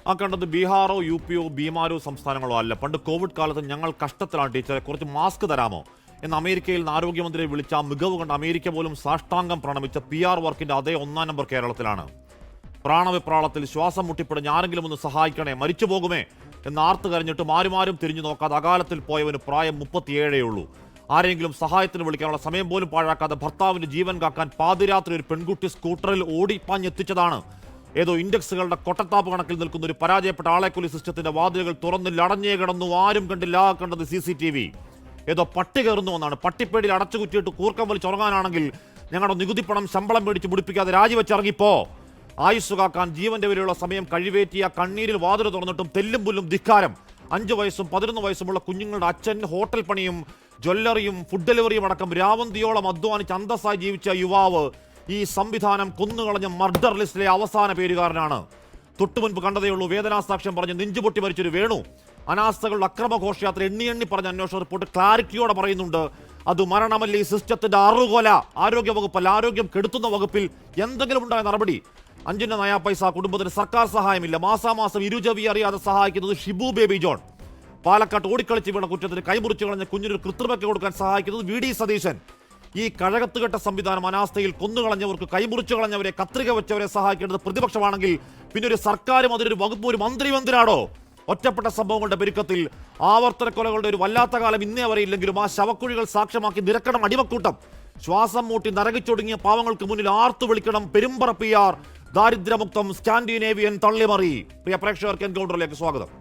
ആ കണ്ടത് ബീഹാറോ യു പിയോ ബീമാരോ സംസ്ഥാനങ്ങളോ അല്ല. പണ്ട് കോവിഡ് കാലത്ത് ഞങ്ങൾ കഷ്ടത്തിലാണ് ടീച്ചറെ, കുറച്ച് മാസ്ക് തരാമോ എന്ന് അമേരിക്കയിൽ നിന്ന് ആരോഗ്യമന്ത്രിയെ വിളിച്ച ആ മികവ് കണ്ട് അമേരിക്ക പോലും സാഷ്ടാംഗം പ്രണമിച്ച PR വർക്കിന്റെ അതേ ഒന്നാം നമ്പർ കേരളത്തിലാണ്. പ്രാണവിപ്രാളത്തിൽ ശ്വാസം മുട്ടിപ്പിടഞ്ഞ് ആരെങ്കിലും ഒന്ന് സഹായിക്കണേ, മരിച്ചു പോകുമേ എന്ന് ആർത്തു കരഞ്ഞിട്ടും ആരുമാരും തിരിഞ്ഞു നോക്കാതെ അകാലത്തിൽ പോയവന് പ്രായം 37 ഉള്ളൂ. ആരെങ്കിലും സഹായത്തിന് വിളിക്കാനുള്ള സമയം പോലും പാഴാക്കാതെ ഭർത്താവിന്റെ ജീവൻ കാക്കാൻ പാതിരാത്രി ഒരു പെൺകുട്ടി സ്കൂട്ടറിൽ ഓടിപ്പാഞ്ഞെത്തിച്ചതാണ്. ഏതോ ഇൻഡെക്സുകളുടെ കൊട്ടത്താപ്പ് കണക്കിൽ നിൽക്കുന്ന ഒരു പരാജയപ്പെട്ട ആളെക്കൊല്ലി സിസ്റ്റത്തിന്റെ വാതിലുകൾ തുറന്നില്ല, അടഞ്ഞേ കിടന്നു, ആരും കണ്ടില്ല. കണ്ടത് CCTV. ഏതോ പട്ടി കയറുന്നു എന്നാണ്. പട്ടിപ്പേടിയിൽ അടച്ചുകുറ്റിയിട്ട് കൂർക്കം വലിച്ചുറങ്ങാനാണെങ്കിൽ ഞങ്ങളുടെ നികുതിപ്പണം ശമ്പളം മേടിച്ച് മുടിപ്പിക്കാതെ രാജിവെച്ചിറങ്ങിപ്പോ. ആയുസ് കാക്കാൻ ജീവന്റെ വരെയുള്ള സമയം കഴിവേറ്റിയ കണ്ണീരിൽ വാതിൽ തുറന്നിട്ടും തെല്ലും പുല്ലും ധിക്കാരം. 5 വയസ്സും 11 വയസ്സുമുള്ള കുഞ്ഞുങ്ങളുടെ അച്ഛൻ ഹോട്ടൽ പണിയും ജ്വല്ലറിയും ഫുഡ് ഡെലിവറിയും അടക്കം രാവന്തിയോളം അധ്വാനിച്ച് അന്തസ്സായി ജീവിച്ച യുവാവ് ഈ സംവിധാനം കൊന്നുകളഞ്ഞ മർഡർ ലിസ്റ്റിലെ അവസാന പേരുകാരനാണ്. തൊട്ടുമുൻപ് കണ്ടതേയുള്ളൂ വേദനാസാക്ഷ്യം പറഞ്ഞ് നെഞ്ചുപൊട്ടി മരിച്ചൊരു വേണു. അനാസ്ഥകളുടെ അക്രമഘോഷയാത്ര എണ്ണി പറഞ്ഞ അന്വേഷണ റിപ്പോർട്ട് ക്ലാരിറ്റിയോടെ പറയുന്നുണ്ട്. അത് മരണമല്ല, ഈ സിസ്റ്റത്തിന്റെ അറുകൊല. ആരോഗ്യ വകുപ്പല്ല, ആരോഗ്യം കെടുത്തുന്ന വകുപ്പിൽ എന്തെങ്കിലും ഉണ്ടായ നടപടി. 5 നയാ പൈസ കുടുംബത്തിന് സർക്കാർ സഹായമില്ല. മാസാമാസം ഇരുചവി അറിയാതെ സഹായിക്കുന്നത് ഷിബു ബേബി ജോൺ. പാലക്കാട്ട് ഓടിക്കളിച്ച് വീണ കുറ്റത്തിന് കൈമുറിച്ച് കളഞ്ഞ കുഞ്ഞിനൊരു കൃത്രിമയ്ക്ക് കൊടുക്കാൻ സഹായിക്കുന്നത് VD സതീശൻ. ഈ കഴകത്തുകെട്ട സംവിധാനം അനാസ്ഥയിൽ കൊന്നുകളഞ്ഞവർക്ക്, കൈമുറിച്ച് കളഞ്ഞവരെ, കത്രിക വെച്ചവരെ സഹായിക്കേണ്ടത് പ്രതിപക്ഷമാണെങ്കിൽ പിന്നെ ഒരു സർക്കാരും അതിലൊരു വകുപ്പ്, ഒരു മന്ത്രി എന്തിനാണോ? ഒറ്റപ്പെട്ട സംഭവങ്ങളുടെ പെരുക്കത്തിൽ ആവർത്തന കൊലകളുടെ ഒരു വല്ലാത്ത കാലം ഇന്നേ വരെ ഇല്ലെങ്കിലും ആ ശവക്കുഴികൾ സാക്ഷ്യമാക്കി നിരക്കണം അടിമക്കൂട്ടം. ശ്വാസം മൂട്ടി നരകിച്ചൊടുങ്ങിയ പാവങ്ങൾക്ക് മുന്നിൽ ആർത്തു വിളിക്കണം പെരുമ്പറ PR. ദാരിദ്ര്യമുക്തം സ്കാൻഡിനേവിയൻ തള്ളിമറി. പ്രിയ പ്രേക്ഷകർക്ക് എൻകൗണ്ടറിലേക്ക് സ്വാഗതം.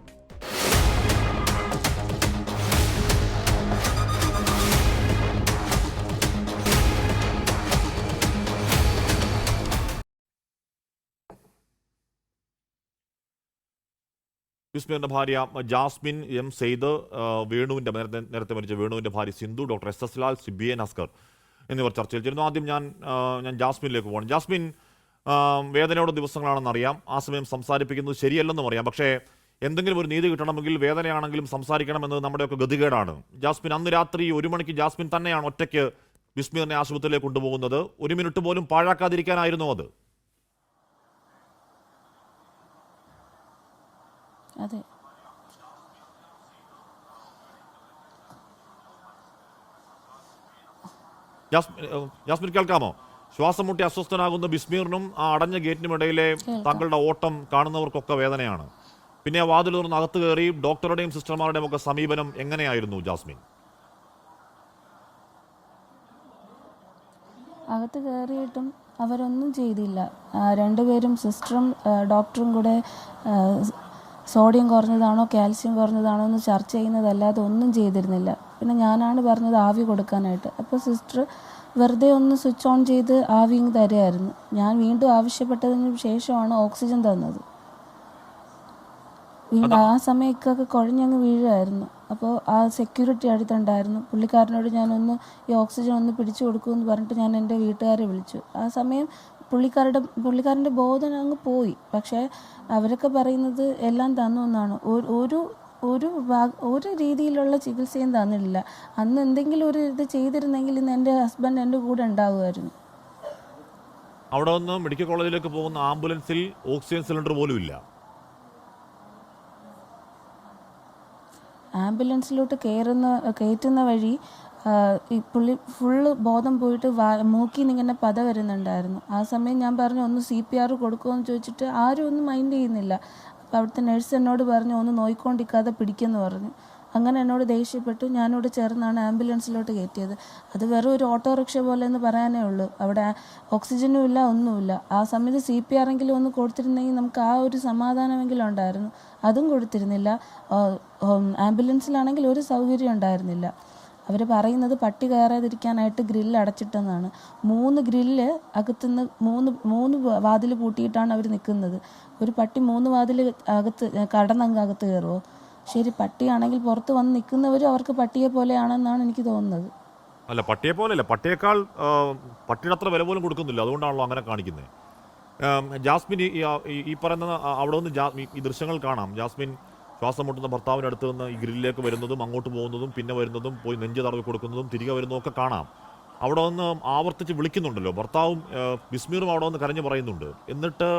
ബിസ്മീറിന്റെ ഭാര്യ ജാസ്മിൻ M. സെയ്ദ്, വേണുവിന്റെ നേരത്തെ മരിച്ച വേണുവിന്റെ ഭാര്യ Sindhu, doctor SS Lal, CBN Askar എന്നിവർ ചർച്ചയിൽ ചേരുന്നു. ആദ്യം ഞാൻ ജാസ്മിനിലേക്ക് പോകണം. ജാസ്മിൻ, വേദനയുടെ ദിവസങ്ങളാണെന്നറിയാം, ആ സമയം സംസാരിപ്പിക്കുന്നത് ശരിയല്ലെന്നും അറിയാം. പക്ഷേ എന്തെങ്കിലും ഒരു നീതി കിട്ടണമെങ്കിൽ വേദനയാണെങ്കിലും സംസാരിക്കണമെന്നത് നമ്മുടെയൊക്കെ ഗതികേടാണ്. ജാസ്മിൻ, അന്ന് രാത്രി 1 മണിക്ക് ജാസ്മിൻ തന്നെയാണ് ഒറ്റയ്ക്ക് ബിസ്മീറിനെ ആശുപത്രിയിലേക്ക് കൊണ്ടുപോകുന്നത്. 1 മിനിറ്റ് പോലും പാഴാക്കാതിരിക്കാനായിരുന്നു അത്. അതെ, ജാസ്മിൻ കേൾക്കാമോ? ശ്വാസം മുട്ടി അസ്വസ്ഥനാകുന്ന ബിസ്മീറിനും ആ അടഞ്ഞ ഗേറ്റിനും ഇടയിലെ താങ്കളുടെ ഓട്ടം കാണുന്നവർക്കൊക്കെ വേദനയാണ്. പിന്നെ വാതിൽ തുറന്ന് അകത്ത് കയറി ഡോക്ടറുടെയും സിസ്റ്റർമാരുടെയും ഒക്കെ സമീപനം എങ്ങനെയായിരുന്നു ജാസ്മിൻ? അകത്ത് കയറിയിട്ടും അവരൊന്നും ചെയ്തില്ല. രണ്ടുപേരും, സിസ്റ്ററും ഡോക്ടറും കൂടെ സോഡിയം കുറഞ്ഞതാണോ കാൽസ്യം കുറഞ്ഞതാണോ എന്ന് ചർച്ച ചെയ്യുന്നതല്ലാതെ ഒന്നും ചെയ്തിരുന്നില്ല. പിന്നെ ഞാനാണ് പറഞ്ഞത് ആവി കൊടുക്കാനായിട്ട്. അപ്പോൾ സിസ്റ്റർ വെറുതെ ഒന്ന് സ്വിച്ച് ഓൺ ചെയ്ത് ആവി തരുമായിരുന്നു. ഞാൻ വീണ്ടും ആവശ്യപ്പെട്ടതിന് ശേഷമാണ് ഓക്സിജൻ തന്നത്. വീണ്ടും ആ സമയമൊക്കെ കുഴഞ്ഞങ്ങ് വീഴുമായിരുന്നു. അപ്പോൾ ആ സെക്യൂരിറ്റി അടുത്തുണ്ടായിരുന്നു. പുള്ളിക്കാരനോട് ഞാനൊന്ന് ഈ ഓക്സിജൻ ഒന്ന് പിടിച്ചു കൊടുക്കുമെന്ന് പറഞ്ഞിട്ട് ഞാൻ എൻ്റെ വീട്ടുകാരെ വിളിച്ചു. ആ സമയം പുള്ളിക്കാരൻ്റെ ബോധം അങ്ങ് പോയി. പക്ഷേ അവരൊക്കെ പറയുന്നത് എല്ലാം തന്നു എന്നാണ്. ഒരു രീതിയിലുള്ള ചികിത്സയും തന്നിട്ടില്ല. അന്ന് എന്തെങ്കിലും ഒരു ഇത് ചെയ്തിരുന്നെങ്കിൽ ഇന്ന് എൻ്റെ ഹസ്ബൻഡ് എൻ്റെ കൂടെ ഉണ്ടാകുമായിരുന്നു. അവിടെ നിന്ന് മെഡിക്കൽ കോളേജിലേക്ക് പോകുന്ന ആംബുലൻസിൽ ഓക്സിജൻ സിലിണ്ടർ പോലും ഇല്ല. ആംബുലൻസിലോട്ട് കയറ്റുന്ന വഴി ഈ പുള്ളി ഫുള്ള് ബോധം പോയിട്ട് മൂക്കിൽ നിന്ന് ഇങ്ങനെ പത വരുന്നുണ്ടായിരുന്നു. ആ സമയം ഞാൻ പറഞ്ഞു ഒന്ന് CPR കൊടുക്കുമെന്ന് ചോദിച്ചിട്ട് ആരും ഒന്നും മൈൻഡ് ചെയ്യുന്നില്ല. അപ്പോൾ അവിടുത്തെ നഴ്സ് എന്നോട് പറഞ്ഞു ഒന്ന് നോയിക്കൊണ്ടിരിക്കാതെ പിടിക്കുമെന്ന് പറഞ്ഞു. അങ്ങനെ എന്നോട് ദേഷ്യപ്പെട്ടു. ഞാനിവിടെ ചേർന്നാണ് ആംബുലൻസിലോട്ട് കയറ്റിയത്. അത് വെറും ഒരു ഓട്ടോറിക്ഷ പോലെ എന്ന് പറയാനേ ഉള്ളൂ. അവിടെ ഓക്സിജനും ഇല്ല, ഒന്നുമില്ല. ആ സമയത്ത് CPR എങ്കിലും ഒന്ന് കൊടുത്തിരുന്നെങ്കിൽ നമുക്ക് ആ ഒരു സമാധാനമെങ്കിലും ഉണ്ടായിരുന്നു. അതും കൊടുത്തിരുന്നില്ല. ആംബുലൻസിലാണെങ്കിൽ ഒരു സൗകര്യം ഉണ്ടായിരുന്നില്ല. അവർ പറയുന്നത് പട്ടി കയറാതിരിക്കാനായിട്ട് ഗ്രില്ല് അടച്ചിട്ടെന്നാണ്. 3 ഗ്രില്ല് അകത്തുനിന്ന് മൂന്ന് വാതിൽ പൂട്ടിയിട്ടാണ് അവർ നിൽക്കുന്നത്. ഒരു പട്ടി 3 വാതിൽ കടന്നങ്ങ് അകത്ത് കയറുമോ? ശരി, പട്ടിയാണെങ്കിൽ പുറത്ത് വന്ന് നിൽക്കുന്നവരും അവർക്ക് പട്ടിയെ പോലെയാണെന്നാണ് എനിക്ക് തോന്നുന്നത്. അല്ല, പട്ടിയെ പോലെയല്ല, പട്ടിയേക്കാൾ പട്ടിയുടെ അത്ര വില പോലും കൊടുക്കുന്നില്ല. അതുകൊണ്ടാണല്ലോ അങ്ങനെ കാണിക്കുന്നത്. ജാസ്മിൻ, ഈ പറയുന്ന അവിടെ നിന്ന് ഈ ദൃശ്യങ്ങൾ കാണാം. ജാസ്മിൻ ശ്വാസം മുട്ടുന്ന ഭർത്താവിനടുത്ത് നിന്ന് ഈ ഗ്രില്ലിലേക്ക് വരുന്നതും അങ്ങോട്ട് പോകുന്നതും പിന്നെ വരുന്നതും പോയി നെഞ്ച് തടവി കൊടുക്കുന്നതും തിരികെ വരുന്നതും ഒക്കെ കാണാം. അവിടെ നിന്ന് ആവർത്തിച്ച് വിളിക്കുന്നുണ്ടല്ലോ, ഭർത്താവും ബിസ്മീറും അവിടെ നിന്ന് കരഞ്ഞു പറയുന്നുണ്ട്. എന്നിട്ട്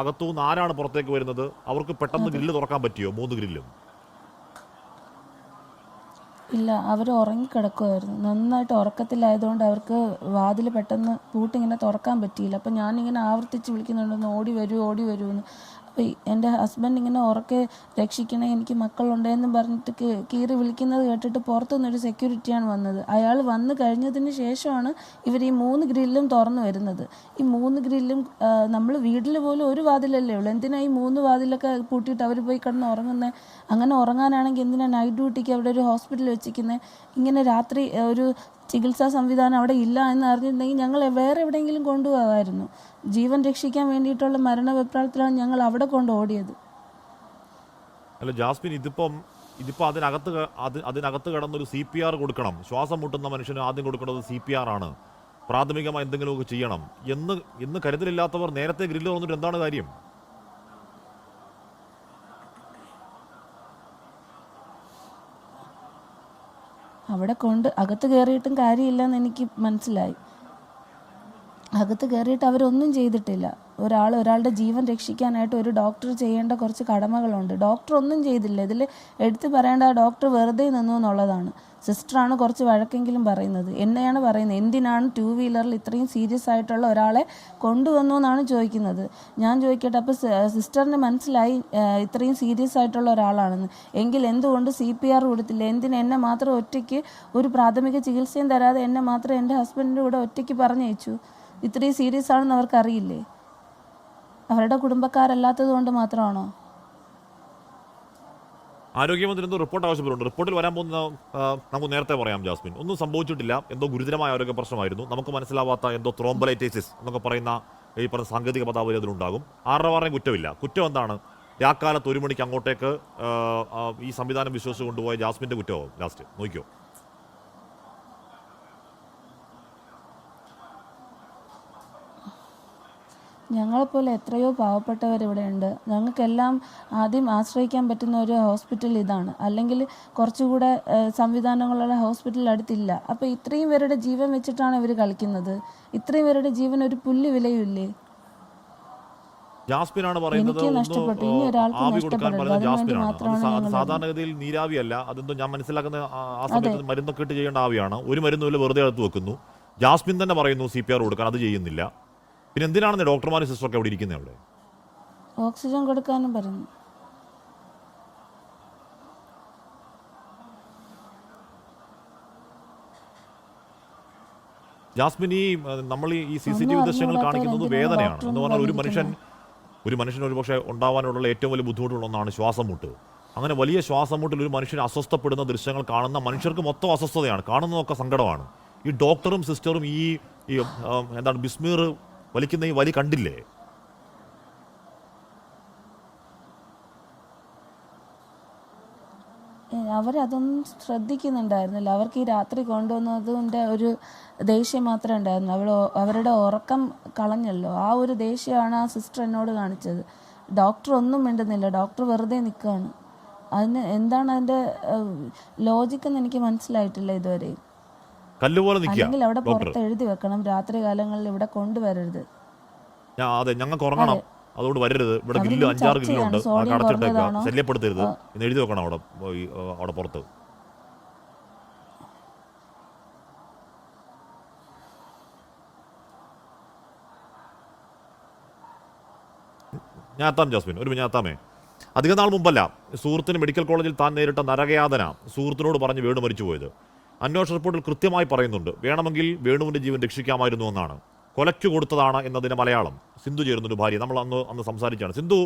അകത്തുനിന്ന് ആരാണ് പുറത്തേക്ക് വരുന്നത്? അവർക്ക് പെട്ടെന്ന് ഗ്രില്ല് തുറക്കാൻ പറ്റിയോ? 3 ഗ്രില്ലും ഇല്ല, അവർ ഉറങ്ങിക്കിടക്കുമായിരുന്നു. നന്നായിട്ട് ഉറക്കത്തിലായതുകൊണ്ട് അവർക്ക് വാതിൽ പെട്ടെന്ന് പൂട്ടിങ്ങനെ തുറക്കാൻ പറ്റിയില്ല. അപ്പം ഞാനിങ്ങനെ ആവർത്തിച്ച് വിളിക്കുന്നുണ്ടെന്ന്, ഓടി വരൂ ഓടി വരൂ എന്ന്. അപ്പോൾ എൻ്റെ ഹസ്ബൻഡ് ഇങ്ങനെ ഉറക്കെ രക്ഷിക്കണേ, എനിക്ക് മക്കളുണ്ടെന്ന് പറഞ്ഞിട്ട് കീറി വിളിക്കുന്നത് കേട്ടിട്ട് പുറത്തുനിന്നൊരു സെക്യൂരിറ്റിയാണ് വന്നത്. അയാൾ വന്നു കഴിഞ്ഞതിന് ശേഷമാണ് ഇവർ ഈ 3 ഗ്രില്ലും തുറന്നു വരുന്നത്. ഈ 3 ഗ്രില്ലും നമ്മൾ വീട്ടിൽ പോലും ഒരു വാതിലല്ലേ ഉള്ളൂ, എന്തിനാ ഈ 3 വാതിലൊക്കെ പൂട്ടിയിട്ട് അവർ പോയി കിടന്ന് ഉറങ്ങുന്നത്? അങ്ങനെ ഉറങ്ങാനാണെങ്കിൽ എന്തിനാ നൈറ്റ് ഡ്യൂട്ടിക്ക് അവിടെ ഒരു ഹോസ്പിറ്റൽ വെച്ചിരിക്കുന്നത്? ഇങ്ങനെ രാത്രി ഒരു ചികിത്സാ സംവിധാനം അവിടെ ഇല്ല എന്ന് അറിഞ്ഞിട്ടുണ്ടെങ്കിൽ ഞങ്ങൾ വേറെ എവിടെയെങ്കിലും കൊണ്ടുപോകാമായിരുന്നു. ജീവൻ രക്ഷിക്കാൻ വേണ്ടിയിട്ടുള്ള മരണവെപ്രാളത്തിലാണ് ഞങ്ങൾ അവിടെ കൊണ്ട് ഓടിയത്. അല്ല ജാസ്മിൻ, ഇതിപ്പോൾ അതിനകത്ത് കിടന്നൊരു CPR കൊടുക്കണം. ശ്വാസം മുട്ടുന്ന മനുഷ്യന് ആദ്യം കൊടുക്കേണ്ടത് CPR ആണ്. പ്രാഥമികമായി എന്തെങ്കിലുമൊക്കെ ചെയ്യണം എന്ന് കരുതലില്ലാത്തവർ നേരത്തെ ഗ്രില്ല് തുറന്നിട്ട് എന്താണ് കാര്യം? അവിടെ കൊണ്ട് അകത്ത് കയറിയിട്ടും കാര്യമില്ലെന്ന് എനിക്ക് മനസ്സിലായി. അകത്ത് കയറിയിട്ട് അവരൊന്നും ചെയ്തിട്ടില്ല. ഒരാളുടെ ജീവൻ രക്ഷിക്കാനായിട്ട് ഒരു ഡോക്ടർ ചെയ്യേണ്ട കുറച്ച് കടമകളുണ്ട്. ഡോക്ടർ ഒന്നും ചെയ്തില്ല. ഇതിൽ എടുത്ത് പറയേണ്ട ആ ഡോക്ടർ വെറുതെ നിന്നു എന്നുള്ളതാണ്. സിസ്റ്ററാണ് കുറച്ച് വഴക്കെങ്കിലും പറയുന്നത്. എന്നെയാണ് പറയുന്നത്, എന്തിനാണ് 2 വീലറിൽ ഇത്രയും സീരിയസ് ആയിട്ടുള്ള ഒരാളെ കൊണ്ടുവന്നു എന്നാണ് ചോദിക്കുന്നത്. ഞാൻ ചോദിക്കട്ടെ, അപ്പോൾ സിസ്റ്ററിന് മനസ്സിലായി ഇത്രയും സീരിയസ് ആയിട്ടുള്ള ഒരാളാണെന്ന്. എങ്കിൽ എന്തുകൊണ്ട് CPR കൊടുത്തില്ല? എന്തിന് എന്നെ മാത്രം ഒറ്റയ്ക്ക് ഒരു പ്രാഥമിക ചികിത്സയും തരാതെ എന്നെ മാത്രം എൻ്റെ ഹസ്ബൻഡിൻ്റെ കൂടെ ഒറ്റയ്ക്ക് പറഞ്ഞയച്ചു? ഇത്രയും സീരിയസ് ആണെന്ന് അവർക്കറിയില്ലേ? അവരുടെ കുടുംബക്കാരല്ലാത്തത് കൊണ്ട് മാത്രമാണോ? ആരോഗ്യമന്ത്രി എന്തോ റിപ്പോർട്ട് ആവശ്യപ്പെടുന്നുണ്ട്. റിപ്പോർട്ടിൽ വരാൻ പോകുന്ന നമുക്ക് നേരത്തെ പറയാം ജാസ്മിൻ. ഒന്നും സംഭവിച്ചിട്ടില്ല, എന്തോ ഗുരുതരമായ ആരോഗ്യ പ്രശ്നമായിരുന്നു, നമുക്ക് മനസ്സിലാവാത്ത എന്തോ ത്രോംബലൈറ്റിസിസ് എന്നൊക്കെ പറയുന്ന ഈ പറഞ്ഞ സാങ്കേതിക പദാവലി അതിലുണ്ടാകും. ആരുടെയും കുറ്റമില്ല. കുറ്റം എന്താണ്? രാക്കാലത്ത് 1 മണിക്ക് അങ്ങോട്ടേക്ക് ഈ സംവിധാനം വിശ്വസിച്ച് കൊണ്ടുപോയ ജാസ്മിൻ്റെ കുറ്റമാവും ലാസ്റ്റ്. നോക്കിയോ? ഞങ്ങളെപ്പോലെ എത്രയോ പാവപ്പെട്ടവരിവിടെ ഉണ്ട്. ഞങ്ങൾക്കെല്ലാം ആദ്യം ആശ്രയിക്കാൻ പറ്റുന്ന ഒരു ഹോസ്പിറ്റൽ ഇതാണ്. അല്ലെങ്കിൽ കുറച്ചുകൂടെ സംവിധാനങ്ങളുള്ള ഹോസ്പിറ്റൽ അടുത്തില്ല. അപ്പോൾ ഇത്രയും പേരുടെ ജീവൻ വെച്ചിട്ടാണ് ഇവർ കളിക്കുന്നത്. ഇത്രയും പേരുടെ ജീവൻ ഒരു പുല്ല് വിലയില്ലേ? ജാസ്മിനാണ് പറയുന്നത് ആവി കൊടുക്കാൻ പറയുന്നത് ജാസ്മിനാണ്. സാധാരണഗതിയിൽ നീരാവിയല്ല, അതെന്തോ ഞാൻ മനസ്സിലാക്കുന്ന ആ സമയത്ത് മരുന്നൊക്കെ ഇട്ട് ചെയ്യേണ്ട ആവിയാണ്. ഒരു മരുന്നുമില്ല, വെറുതെ എടുത്ത് വെക്കുന്നു. ജാസ്മിൻ തന്നെ പറയുന്നു CPR കൊടുക്കാൻ, അത് ചെയ്യുന്നില്ല. പിന്നെ എന്തിനാണെന്ന് ഡോക്ടർമാരും സിസ്റ്ററൊക്കെ അവിടെ ഇരിക്കുന്നത്? അവിടെ ഓക്സിജൻ കൊടുക്കാനും പറഞ്ഞു. ജാസ്മിൻ, നമ്മൾ ഈ CCTV ദൃശ്യങ്ങൾ കാണിക്കുന്നത് വേദനയാണ് എന്ന് പറഞ്ഞാൽ ഒരു മനുഷ്യൻ ഒരുപക്ഷെ ഉണ്ടാവാനുള്ള ഏറ്റവും വലിയ ബുദ്ധിമുട്ടുള്ള ഒന്നാണ് ശ്വാസം മുട്ട്. അങ്ങനെ വലിയ ശ്വാസം മുട്ടിൽ ഒരു മനുഷ്യൻ അസ്വസ്ഥപ്പെടുന്ന ദൃശ്യങ്ങൾ കാണുന്ന മനുഷ്യർക്ക് മൊത്തം അസ്വസ്ഥതയാണ്, കാണുന്നതൊക്കെ സങ്കടമാണ്. ഈ ഡോക്ടറും സിസ്റ്ററും ഈ എന്താണ് ബിസ്മീർ വലിക്കുന്ന ഈ വലി കണ്ടില്ലേ? അവരതൊന്നും ശ്രദ്ധിക്കുന്നുണ്ടായിരുന്നില്ല. അവർക്ക് ഈ രാത്രി കൊണ്ടുവന്നതിൻ്റെ ഒരു ദേഷ്യം മാത്രമേ ഉണ്ടായിരുന്നു. അവരുടെ ഉറക്കം കളഞ്ഞല്ലോ, ആ ഒരു ദേഷ്യമാണ് ആ സിസ്റ്റർ എന്നോട് കാണിച്ചത്. ഡോക്ടർ ഒന്നും മിണ്ടുന്നില്ല, ഡോക്ടർ വെറുതെ നിൽക്കുകയാണ്. അതിന് എന്താണ് അതിൻ്റെ ലോജിക്കെന്ന് എനിക്ക് മനസ്സിലായിട്ടില്ല ഇതുവരെ. അല്ലെങ്കിൽ അവിടെ പുറത്ത് എഴുതി വെക്കണം, രാത്രി കാലങ്ങളിൽ ഇവിടെ കൊണ്ടുവരരുത്. അതെ, ഞങ്ങൾക്ക് ഉറങ്ങണം, അതുകൊണ്ട് വരരുത്, ഇവിടെ ഗ്രില്ല് 5-6 ഗ്രില്ലുണ്ട്, അടച്ചിട്ടേക്കുക, ശല്യപ്പെടുത്തരുത് എന്ന് എഴുതി വെക്കണം അവിടെ പുറത്ത്. ഞാൻ എത്താം ജാസ്മിൻ, ഒരു ഞാൻ എത്താമേ. അധിക നാൾ മുമ്പല്ല സുഹൃത്തിന് മെഡിക്കൽ കോളേജിൽ താൻ നേരിട്ട നരകയാതന സുഹൃത്തിനോട് പറഞ്ഞ് വേണു മരിച്ചുപോയത്. അന്വേഷണ റിപ്പോർട്ടിൽ കൃത്യമായി പറയുന്നുണ്ട്, വേണമെങ്കിൽ വേണുവിൻ്റെ ജീവൻ രക്ഷിക്കാമായിരുന്നു എന്നാണ്. കൊലയ്ക്ക് കൊടുത്തതാണ് എന്നതിന് മലയാളം. സിന്ധു ചേരുന്നൊരു ഭാര്യ, നമ്മൾ അന്ന് സംസാരിച്ചാണ്. സിന്ധു,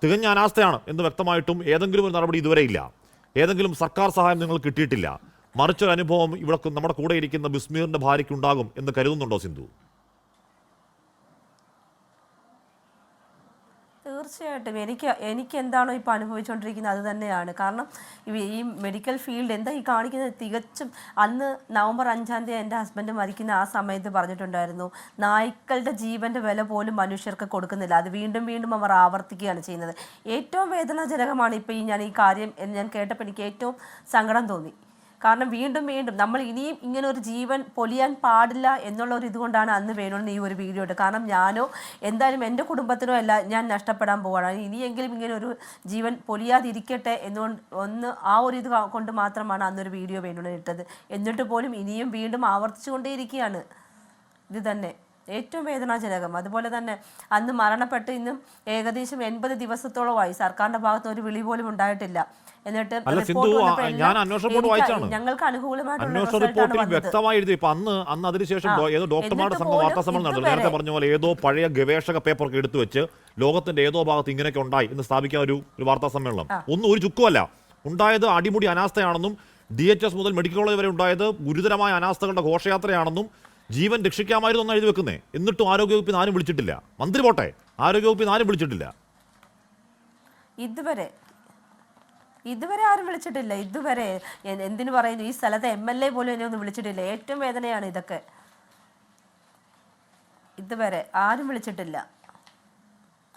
തികഞ്ഞ അനാസ്ഥയാണ് എന്ന് വ്യക്തമായിട്ടും ഏതെങ്കിലും ഒരു നടപടി ഇതുവരെ ഇല്ല, ഏതെങ്കിലും സർക്കാർ സഹായം നിങ്ങൾ കിട്ടിയിട്ടില്ല. മറിച്ചൊരു അനുഭവം ഇവിടെ നമ്മുടെ കൂടെ ഇരിക്കുന്ന ബിസ്മീറിൻ്റെ ഭാര്യയ്ക്ക് ഉണ്ടാകും എന്ന് കരുതുന്നുണ്ടോ സിന്ധു? തീർച്ചയായിട്ടും എനിക്ക് എന്താണോ ഇപ്പോൾ അനുഭവിച്ചുകൊണ്ടിരിക്കുന്നത് അത് തന്നെയാണ്. കാരണം ഈ മെഡിക്കൽ ഫീൽഡ് എന്താ ഈ കാണിക്കുന്നത്? തികച്ചും അന്ന് നവംബർ 5-ാം തീയതി എൻ്റെ ഹസ്ബൻഡ് മരിക്കുന്ന ആ സമയത്ത് പറഞ്ഞിട്ടുണ്ടായിരുന്നു, നായ്ക്കളുടെ ജീവൻ്റെ വില പോലും മനുഷ്യർക്ക് കൊടുക്കുന്നില്ല. അത് വീണ്ടും വീണ്ടും അവർ ആവർത്തിക്കുകയാണ് ചെയ്യുന്നത്. ഏറ്റവും വേദനാജനകമാണ് ഇപ്പോൾ ഞാൻ ഈ കാര്യം ഞാൻ കേട്ടപ്പോൾ എനിക്ക് ഏറ്റവും സങ്കടം തോന്നി. കാരണം വീണ്ടും വീണ്ടും നമ്മൾ ഇനിയും ഇങ്ങനെ ഒരു ജീവൻ പൊലിയാൻ പാടില്ല എന്നുള്ള ഒരു ഇതുകൊണ്ടാണ് അന്ന് വേണമെന്ന് ഈ ഒരു വീഡിയോ ഇട്ട്. കാരണം ഞാനോ എന്തായാലും എൻ്റെ കുടുംബത്തിനോ അല്ല ഞാൻ നഷ്ടപ്പെടാൻ പോവുകയാണ്. ഇനിയെങ്കിലും ഇങ്ങനെ ഒരു ജീവൻ പൊലിയാതിരിക്കട്ടെ എന്നുകൊണ്ട് ആ ഒരു ഇത് കൊണ്ട് മാത്രമാണ് അന്നൊരു വീഡിയോ വേണമെന്ന് ഇട്ടത്. എന്നിട്ട് പോലും ഇനിയും വീണ്ടും ആവർത്തിച്ചുകൊണ്ടേയിരിക്കുകയാണ് ഇത് തന്നെ. ഏറ്റവും വേദനാജനകം. അതുപോലെ തന്നെ അന്ന് മരണപ്പെട്ട് ഇന്നും ഏകദേശം 80 ദിവസത്തോളമായി സർക്കാരിന്റെ ഭാഗത്ത് ഒരു വിളി പോലും ഉണ്ടായിട്ടില്ല. എന്നിട്ട് ഞാൻ അന്വേഷണ റിപ്പോർട്ട് വായിച്ചാണ്. ഞങ്ങൾക്ക് അന്വേഷണ റിപ്പോർട്ടിൽ വ്യക്തമായി എഴുതി. ഇപ്പൊ അന്ന് അതിനുശേഷം ഏതോ ഡോക്ടർമാരുടെ സംഘം വാർത്താ സമ്മേളനം നടന്നു. നേരത്തെ പറഞ്ഞ പോലെ ഏതോ പഴയ ഗവേഷക പേപ്പറൊക്കെ എടുത്തു വെച്ച് ലോകത്തിന്റെ ഏതോ ഭാഗത്ത് ഇങ്ങനെയൊക്കെ ഉണ്ടായി എന്ന് സ്ഥാപിക്കാൻ ഒരു വാർത്താ സമ്മേളനം. ഒരു ചുക്കുമല്ല ഉണ്ടായത്. അടിമുടി അനാസ്ഥയാണെന്നും DHS മുതൽ മെഡിക്കൽ കോളേജ് വരെ ഉണ്ടായത് ഗുരുതരമായ അനാസ്ഥകളുടെ ഘോഷയാത്രയാണെന്നും ജീവൻ രക്ഷിക്കാമായിരുന്നു എന്ന് എഴുതി വെക്കുന്നേ. എന്നിട്ടും ആരോഗ്യവകുപ്പിൽ ആരും വിളിച്ചിട്ടില്ല. മന്ത്രി പോട്ടെ, ആരോഗ്യവകുപ്പിൽ ആരും വിളിച്ചിട്ടില്ല. ഇതുവരെ ആരും വിളിച്ചിട്ടില്ല. ഇതുവരെ എന്തിനു പറയുന്നു, ഈ സ്ഥലത്തെ MLA പോലും എന്നെ ഒന്നും വിളിച്ചിട്ടില്ല. ഏറ്റവും വേദനയാണ് ഇതൊക്കെ. ഇതുവരെ ആരും വിളിച്ചിട്ടില്ല.